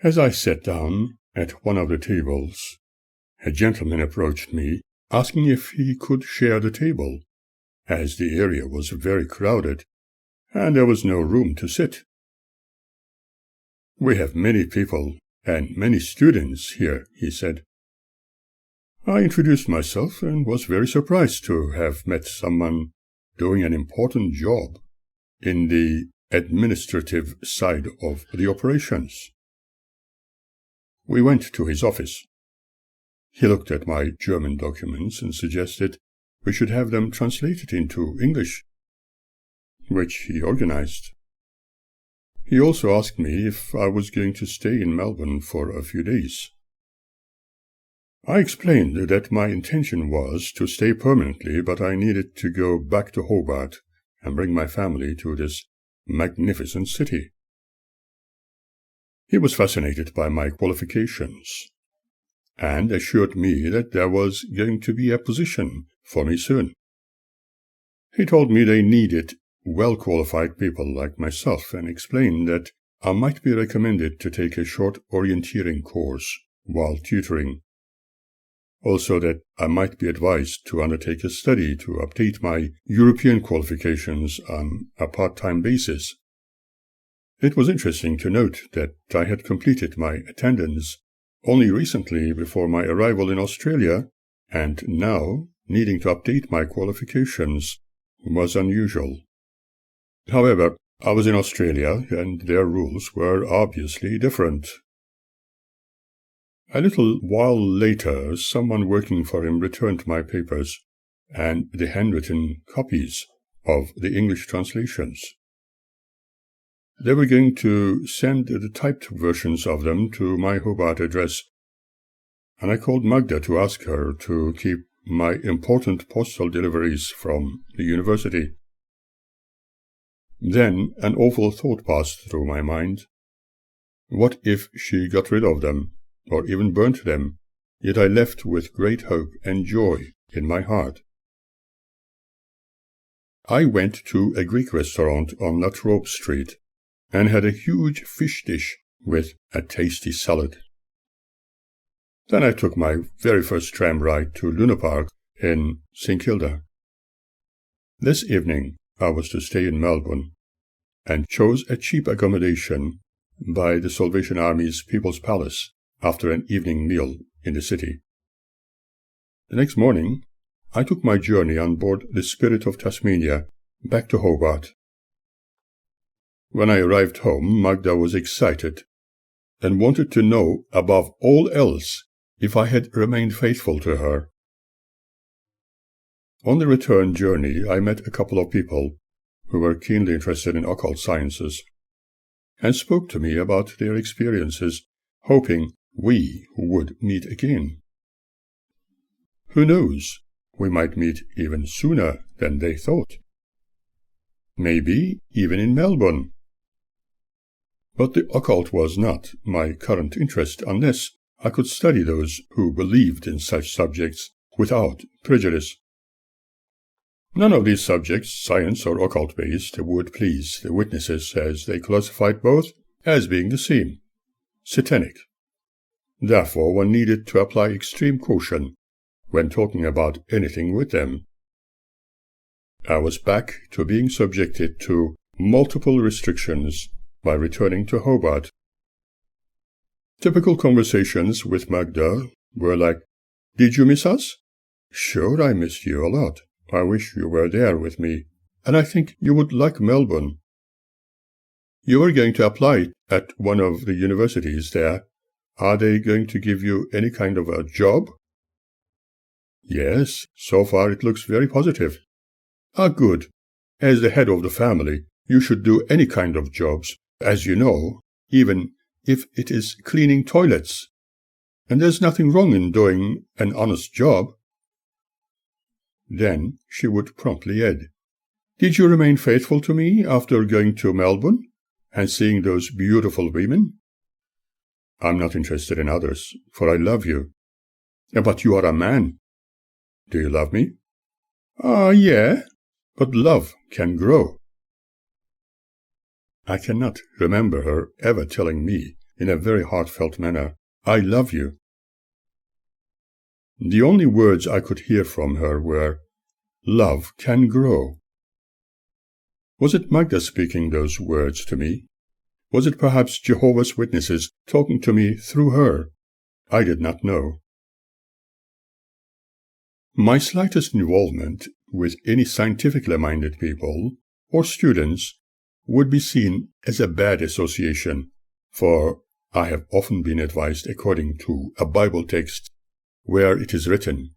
As I sat down at one of the tables, a gentleman approached me, asking if he could share the table, as the area was very crowded, and there was no room to sit. "We have many people and many students here," he said. I introduced myself and was very surprised to have met someone doing an important job in the administrative side of the operations. We went to his office. He looked at my German documents and suggested we should have them translated into English, which he organized. He also asked me if I was going to stay in Melbourne for a few days. I explained that my intention was to stay permanently, but I needed to go back to Hobart and bring my family to this magnificent city. He was fascinated by my qualifications, and assured me that there was going to be a position for me soon. He told me they needed well-qualified people like myself, and explained that I might be recommended to take a short orienteering course while tutoring. Also that I might be advised to undertake a study to update my European qualifications on a part-time basis. It was interesting to note that I had completed my attendance only recently before my arrival in Australia, and now needing to update my qualifications was unusual. However, I was in Australia, and their rules were obviously different. A little while later, someone working for him returned my papers and the handwritten copies of the English translations. They were going to send the typed versions of them to my Hobart address, and I called Magda to ask her to keep my important postal deliveries from the university. Then an awful thought passed through my mind. What if she got rid of them, or even burnt them, yet I left with great hope and joy in my heart? I went to a Greek restaurant on La Trobe Street, and had a huge fish dish with a tasty salad. Then I took my very first tram ride to Luna Park in St. Kilda. This evening I was to stay in Melbourne, and chose a cheap accommodation by the Salvation Army's People's Palace after an evening meal in the city. The next morning I took my journey on board the Spirit of Tasmania, back to Hobart. When I arrived home, Magda was excited and wanted to know, above all else, if I had remained faithful to her. On the return journey, I met a couple of people who were keenly interested in occult sciences and spoke to me about their experiences, hoping we would meet again. Who knows, we might meet even sooner than they thought. Maybe even in Melbourne. But the occult was not my current interest unless I could study those who believed in such subjects without prejudice. None of these subjects, science or occult-based, would please the witnesses, as they classified both as being the same, satanic. Therefore, one needed to apply extreme caution when talking about anything with them. I was back to being subjected to multiple restrictions by returning to Hobart. Typical conversations with Magda were like, "Did you miss us?" "Sure, I missed you a lot. I wish you were there with me, and I think you would like Melbourne. You are going to apply at one of the universities there. Are they going to give you any kind of a job?" "Yes, so far it looks very positive." "Ah, good. As the head of the family, you should do any kind of jobs, as you know, even if it is cleaning toilets. And there's nothing wrong in doing an honest job." Then she would promptly add, "Did you remain faithful to me after going to Melbourne and seeing those beautiful women?" "I'm not interested in others, for I love you." "But you are a man." "Do you love me?" Yeah, but love can grow." I cannot remember her ever telling me, in a very heartfelt manner, "I love you." The only words I could hear from her were, "Love can grow." Was it Magda speaking those words to me? Was it perhaps Jehovah's Witnesses talking to me through her? I did not know. My slightest involvement with any scientifically minded people or students would be seen as a bad association, for I have often been advised according to a Bible text where it is written,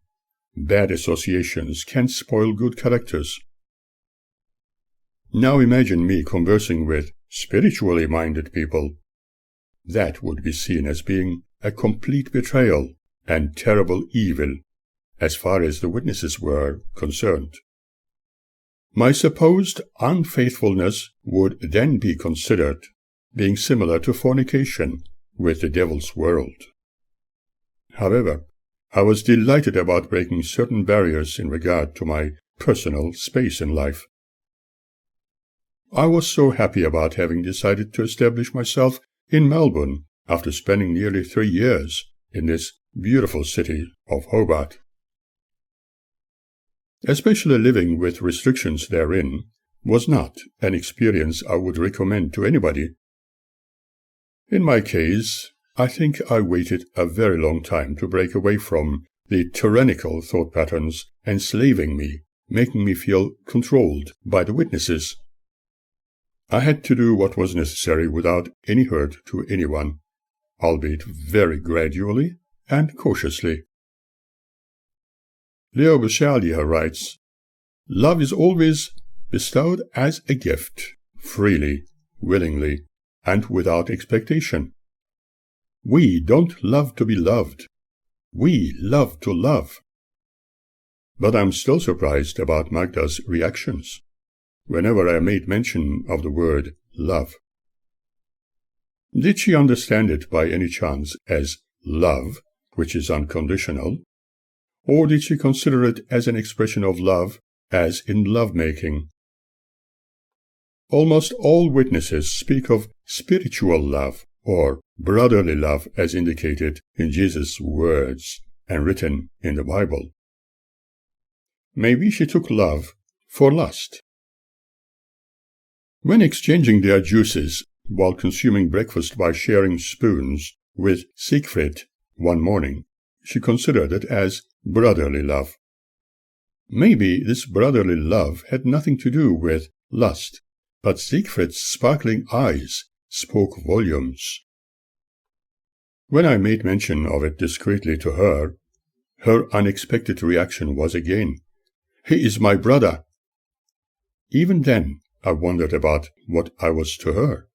"Bad associations can spoil good characters." Now imagine me conversing with spiritually minded people. That would be seen as being a complete betrayal and terrible evil, as far as the witnesses were concerned. My supposed unfaithfulness would then be considered being similar to fornication with the devil's world. However, I was delighted about breaking certain barriers in regard to my personal space in life. I was so happy about having decided to establish myself in Melbourne after spending nearly 3 years in this beautiful city of Hobart. Especially living with restrictions therein was not an experience I would recommend to anybody. In my case, I think I waited a very long time to break away from the tyrannical thought patterns enslaving me, making me feel controlled by the witnesses. I had to do what was necessary without any hurt to anyone, albeit very gradually and cautiously. Leo Buscaglia writes, "Love is always bestowed as a gift, freely, willingly, and without expectation. We don't love to be loved. We love to love." But I'm still surprised about Magda's reactions whenever I made mention of the word love. Did she understand it by any chance as love, which is unconditional, or did she consider it as an expression of love, as in love-making? Almost all witnesses speak of spiritual love, or brotherly love, as indicated in Jesus' words and written in the Bible. Maybe she took love for lust. When exchanging their juices while consuming breakfast by sharing spoons with Siegfried one morning, she considered it as brotherly love. Maybe this brotherly love had nothing to do with lust, but Siegfried's sparkling eyes spoke volumes. When I made mention of it discreetly to her, her unexpected reaction was again, "He is my brother." Even then, I wondered about what I was to her.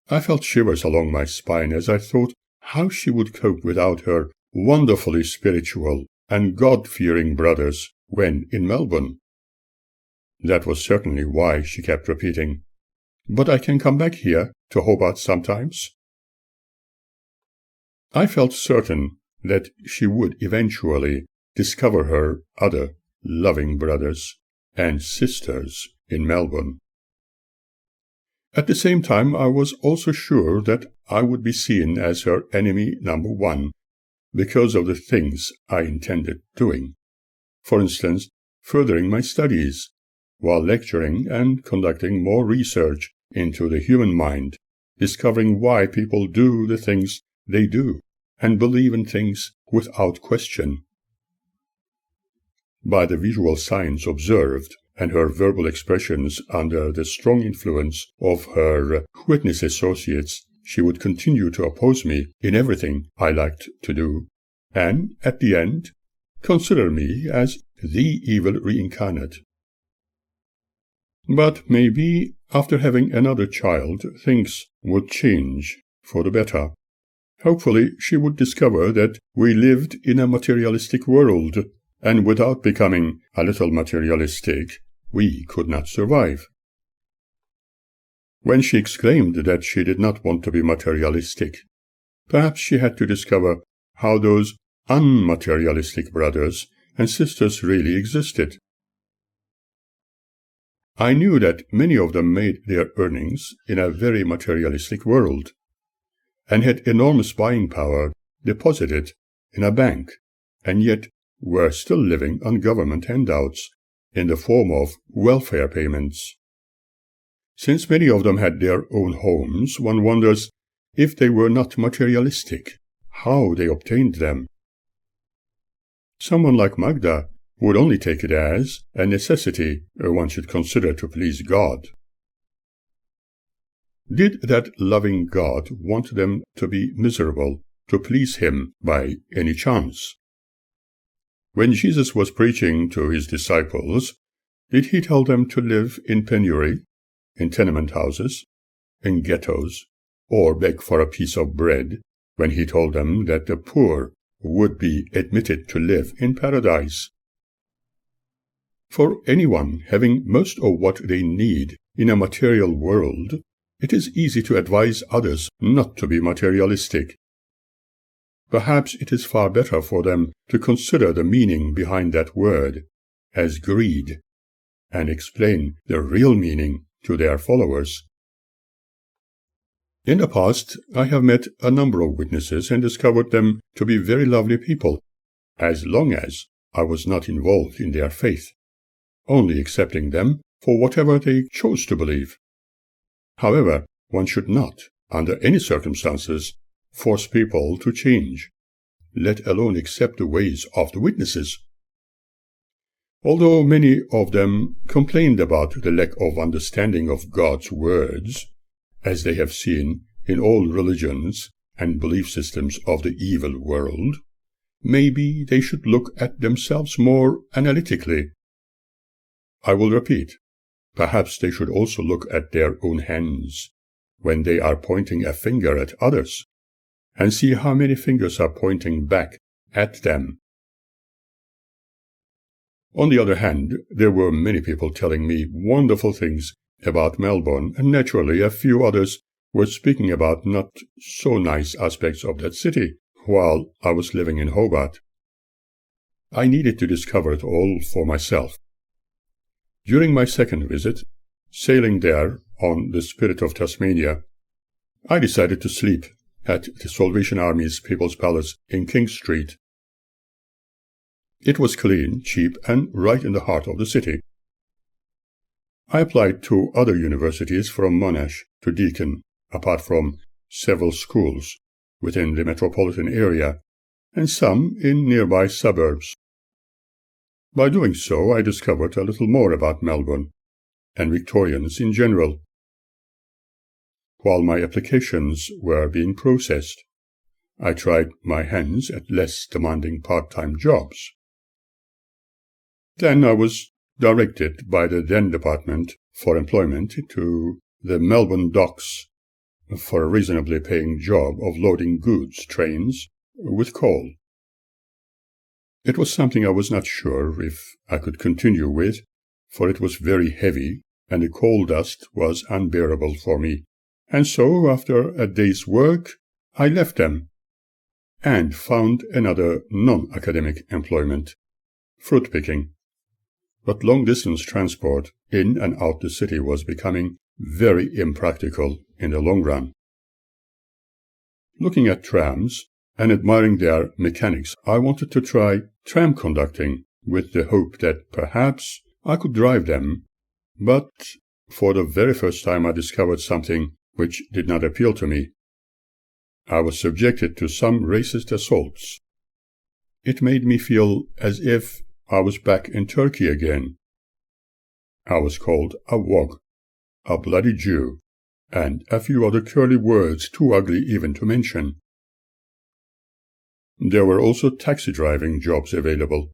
I felt shivers along my spine as I thought how she would cope without her wonderfully spiritual and God-fearing brothers when in Melbourne. That was certainly why she kept repeating, "But I can come back here to Hobart sometimes." I felt certain that she would eventually discover her other loving brothers and sisters in Melbourne. At the same time, I was also sure that I would be seen as her enemy number one because of the things I intended doing. For instance, furthering my studies, while lecturing and conducting more research into the human mind, discovering why people do the things they do, and believe in things without question. By the visual signs observed, and her verbal expressions under the strong influence of her witness associates, she would continue to oppose me in everything I liked to do, and, at the end, consider me as the evil reincarnate. But maybe, after having another child, things would change for the better. Hopefully she would discover that we lived in a materialistic world, and without becoming a little materialistic, we could not survive. When she exclaimed that she did not want to be materialistic, perhaps she had to discover how those unmaterialistic brothers and sisters really existed. I knew that many of them made their earnings in a very materialistic world, and had enormous buying power deposited in a bank, and yet were still living on government handouts in the form of welfare payments. Since many of them had their own homes, one wonders if they were not materialistic, how they obtained them. Someone like Magda would only take it as a necessity one should consider to please God. Did that loving God want them to be miserable, to please him by any chance? When Jesus was preaching to his disciples, did he tell them to live in penury, in tenement houses, in ghettos, or beg for a piece of bread, when he told them that the poor would be admitted to live in paradise? For anyone having most of what they need in a material world, it is easy to advise others not to be materialistic. Perhaps it is far better for them to consider the meaning behind that word as greed, and explain the real meaning to their followers. In the past, I have met a number of witnesses and discovered them to be very lovely people, as long as I was not involved in their faith, only accepting them for whatever they chose to believe. However, one should not, under any circumstances, force people to change, let alone accept the ways of the witnesses. Although many of them complained about the lack of understanding of God's words, as they have seen in all religions and belief systems of the evil world, maybe they should look at themselves more analytically. I will repeat, perhaps they should also look at their own hands when they are pointing a finger at others, and see how many fingers are pointing back at them. On the other hand, there were many people telling me wonderful things about Melbourne, and naturally a few others were speaking about not so nice aspects of that city while I was living in Hobart. I needed to discover it all for myself. During my second visit, sailing there on the Spirit of Tasmania, I decided to sleep at the Salvation Army's People's Palace in King Street. It was clean, cheap, and right in the heart of the city. I applied to other universities from Monash to Deakin, apart from several schools within the metropolitan area, and some in nearby suburbs. By doing so, I discovered a little more about Melbourne and Victorians in general. While my applications were being processed, I tried my hands at less demanding part-time jobs. Then I was directed by the then Department for Employment to the Melbourne docks for a reasonably paying job of loading goods trains with coal. It was something I was not sure if I could continue with, for it was very heavy and the coal dust was unbearable for me. And so, after a day's work, I left them and found another non-academic employment, fruit picking. But long-distance transport in and out the city was becoming very impractical in the long run. Looking at trams and admiring their mechanics, I wanted to try tram conducting with the hope that perhaps I could drive them, but for the very first time I discovered something which did not appeal to me. I was subjected to some racist assaults. It made me feel as if I was back in Turkey again. I was called a wog, a bloody Jew, and a few other curly words too ugly even to mention. There were also taxi driving jobs available,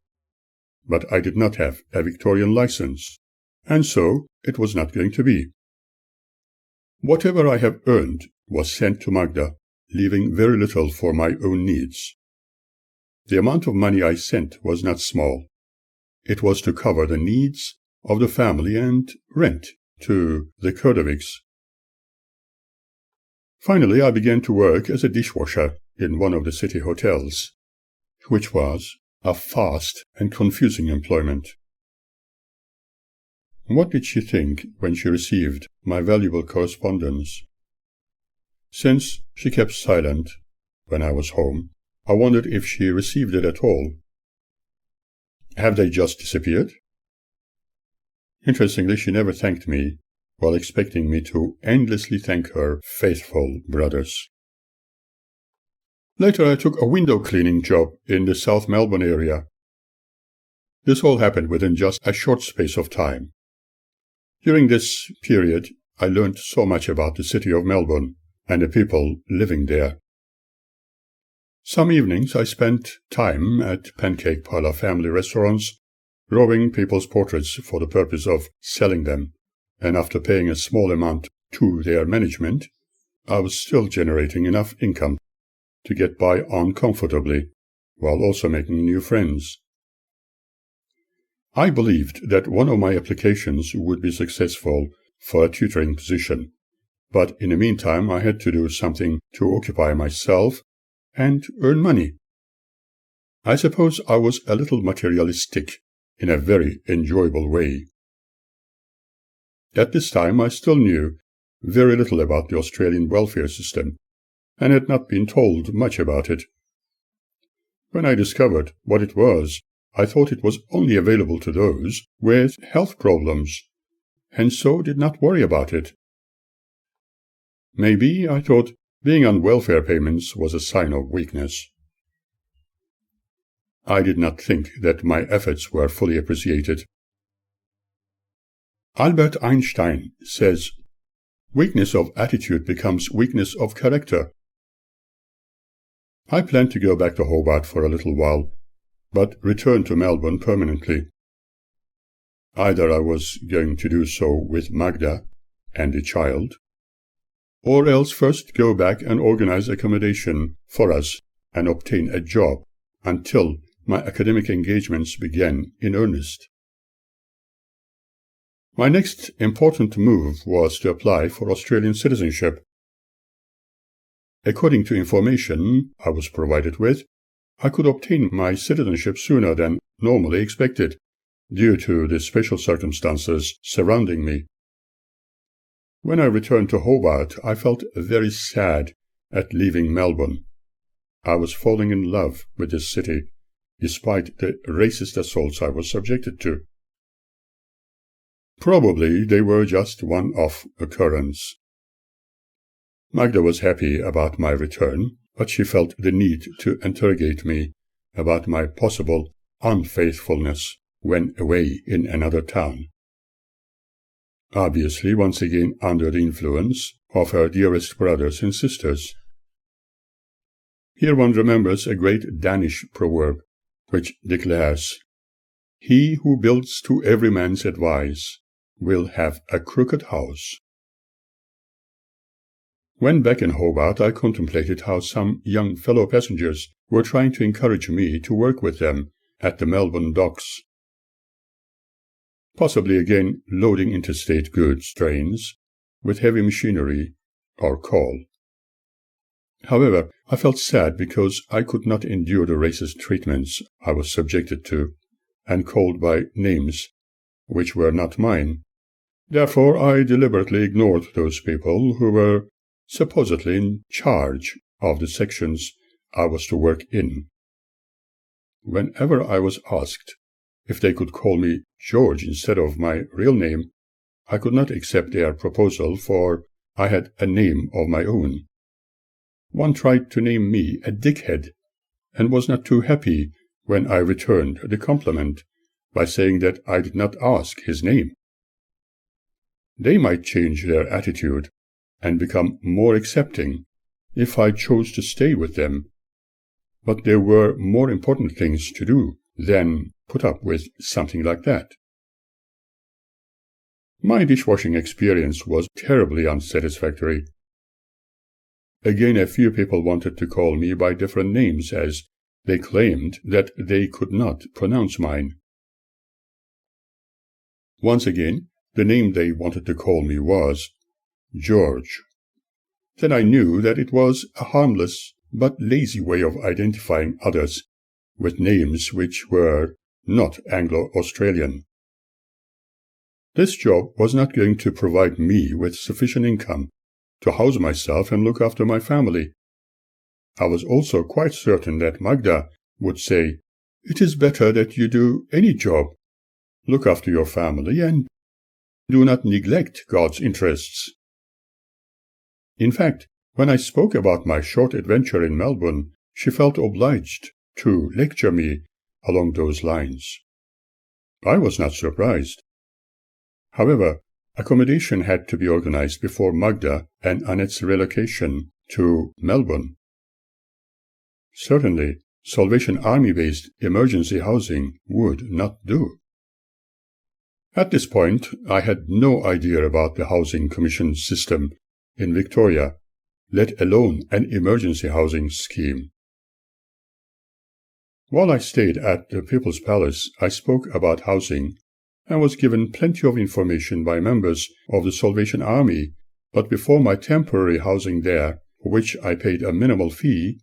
but I did not have a Victorian license, and so it was not going to be. Whatever I have earned was sent to Magda, leaving very little for my own needs. The amount of money I sent was not small. It was to cover the needs of the family and rent to the Kurdovics. Finally, I began to work as a dishwasher in one of the city hotels, which was a fast and confusing employment. What did she think when she received my valuable correspondence? Since she kept silent when I was home, I wondered if she received it at all. Have they just disappeared? Interestingly, she never thanked me, while expecting me to endlessly thank her faithful brothers. Later I took a window cleaning job in the South Melbourne area. This all happened within just a short space of time. During this period, I learned so much about the City of Melbourne and the people living there. Some evenings I spent time at pancake parlor family restaurants, drawing people's portraits for the purpose of selling them, and after paying a small amount to their management, I was still generating enough income to get by on comfortably, while also making new friends. I believed that one of my applications would be successful for a tutoring position, but in the meantime I had to do something to occupy myself and earn money. I suppose I was a little materialistic in a very enjoyable way. At this time I still knew very little about the Australian welfare system, and had not been told much about it. When I discovered what it was, I thought it was only available to those with health problems, and so did not worry about it. Maybe, I thought, being on welfare payments was a sign of weakness. I did not think that my efforts were fully appreciated. Albert Einstein says, "Weakness of attitude becomes weakness of character." I planned to go back to Hobart for a little while, but return to Melbourne permanently. Either I was going to do so with Magda and the child, or else first go back and organize accommodation for us and obtain a job until my academic engagements began in earnest. My next important move was to apply for Australian citizenship. According to information I was provided with, I could obtain my citizenship sooner than normally expected, due to the special circumstances surrounding me. When I returned to Hobart, I felt very sad at leaving Melbourne. I was falling in love with this city, despite the racist assaults I was subjected to. Probably they were just one-off occurrence. Magda was happy about my return, but she felt the need to interrogate me about my possible unfaithfulness when away in another town. Obviously, once again under the influence of her dearest brothers and sisters. Here one remembers a great Danish proverb, which declares, "He who builds to every man's advice will have a crooked house." When back in Hobart, I contemplated how some young fellow passengers were trying to encourage me to work with them at the Melbourne docks. Possibly again loading interstate goods trains with heavy machinery or coal. However, I felt sad because I could not endure the racist treatments I was subjected to and called by names which were not mine. Therefore, I deliberately ignored those people who were supposedly in charge of the sections I was to work in. Whenever I was asked if they could call me George instead of my real name, I could not accept their proposal, for I had a name of my own. One tried to name me a dickhead, and was not too happy when I returned the compliment by saying that I did not ask his name. They might change their attitude and become more accepting if I chose to stay with them, but there were more important things to do than put up with something like that. My dishwashing experience was terribly unsatisfactory. Again, a few people wanted to call me by different names, as they claimed that they could not pronounce mine. Once again, the name they wanted to call me was George. Then I knew that it was a harmless but lazy way of identifying others with names which were not Anglo-Australian. This job was not going to provide me with sufficient income to house myself and look after my family. I was also quite certain that Magda would say, "It is better that you do any job. Look after your family and do not neglect God's interests." In fact, when I spoke about my short adventure in Melbourne, she felt obliged to lecture me along those lines. I was not surprised. However, accommodation had to be organized before Magda and Annette's relocation to Melbourne. Certainly, Salvation Army-based emergency housing would not do. At this point, I had no idea about the Housing Commission system in Victoria, let alone an emergency housing scheme. While I stayed at the People's Palace, I spoke about housing and was given plenty of information by members of the Salvation Army, but before my temporary housing there, for which I paid a minimal fee,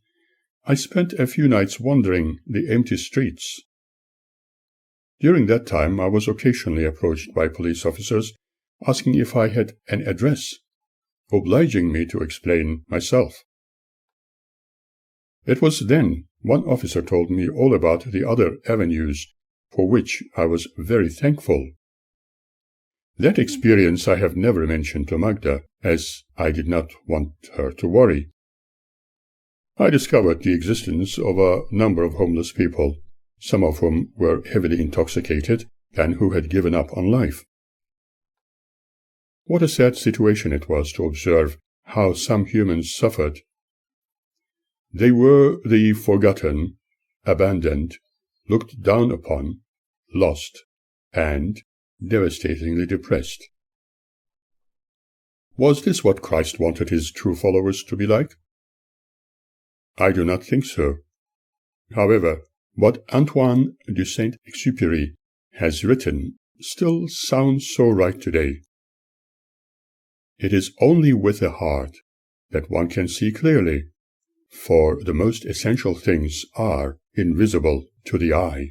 I spent a few nights wandering the empty streets. During that time, I was occasionally approached by police officers asking if I had an address, obliging me to explain myself. It was then one officer told me all about the other avenues, for which I was very thankful. That experience I have never mentioned to Magda, as I did not want her to worry. I discovered the existence of a number of homeless people, some of whom were heavily intoxicated and who had given up on life. What a sad situation it was to observe how some humans suffered. They were the forgotten, abandoned, looked down upon, lost, and devastatingly depressed. Was this what Christ wanted his true followers to be like? I do not think so. However, what Antoine de Saint-Exupéry has written still sounds so right today. It is only with the heart that one can see clearly, for the most essential things are invisible to the eye.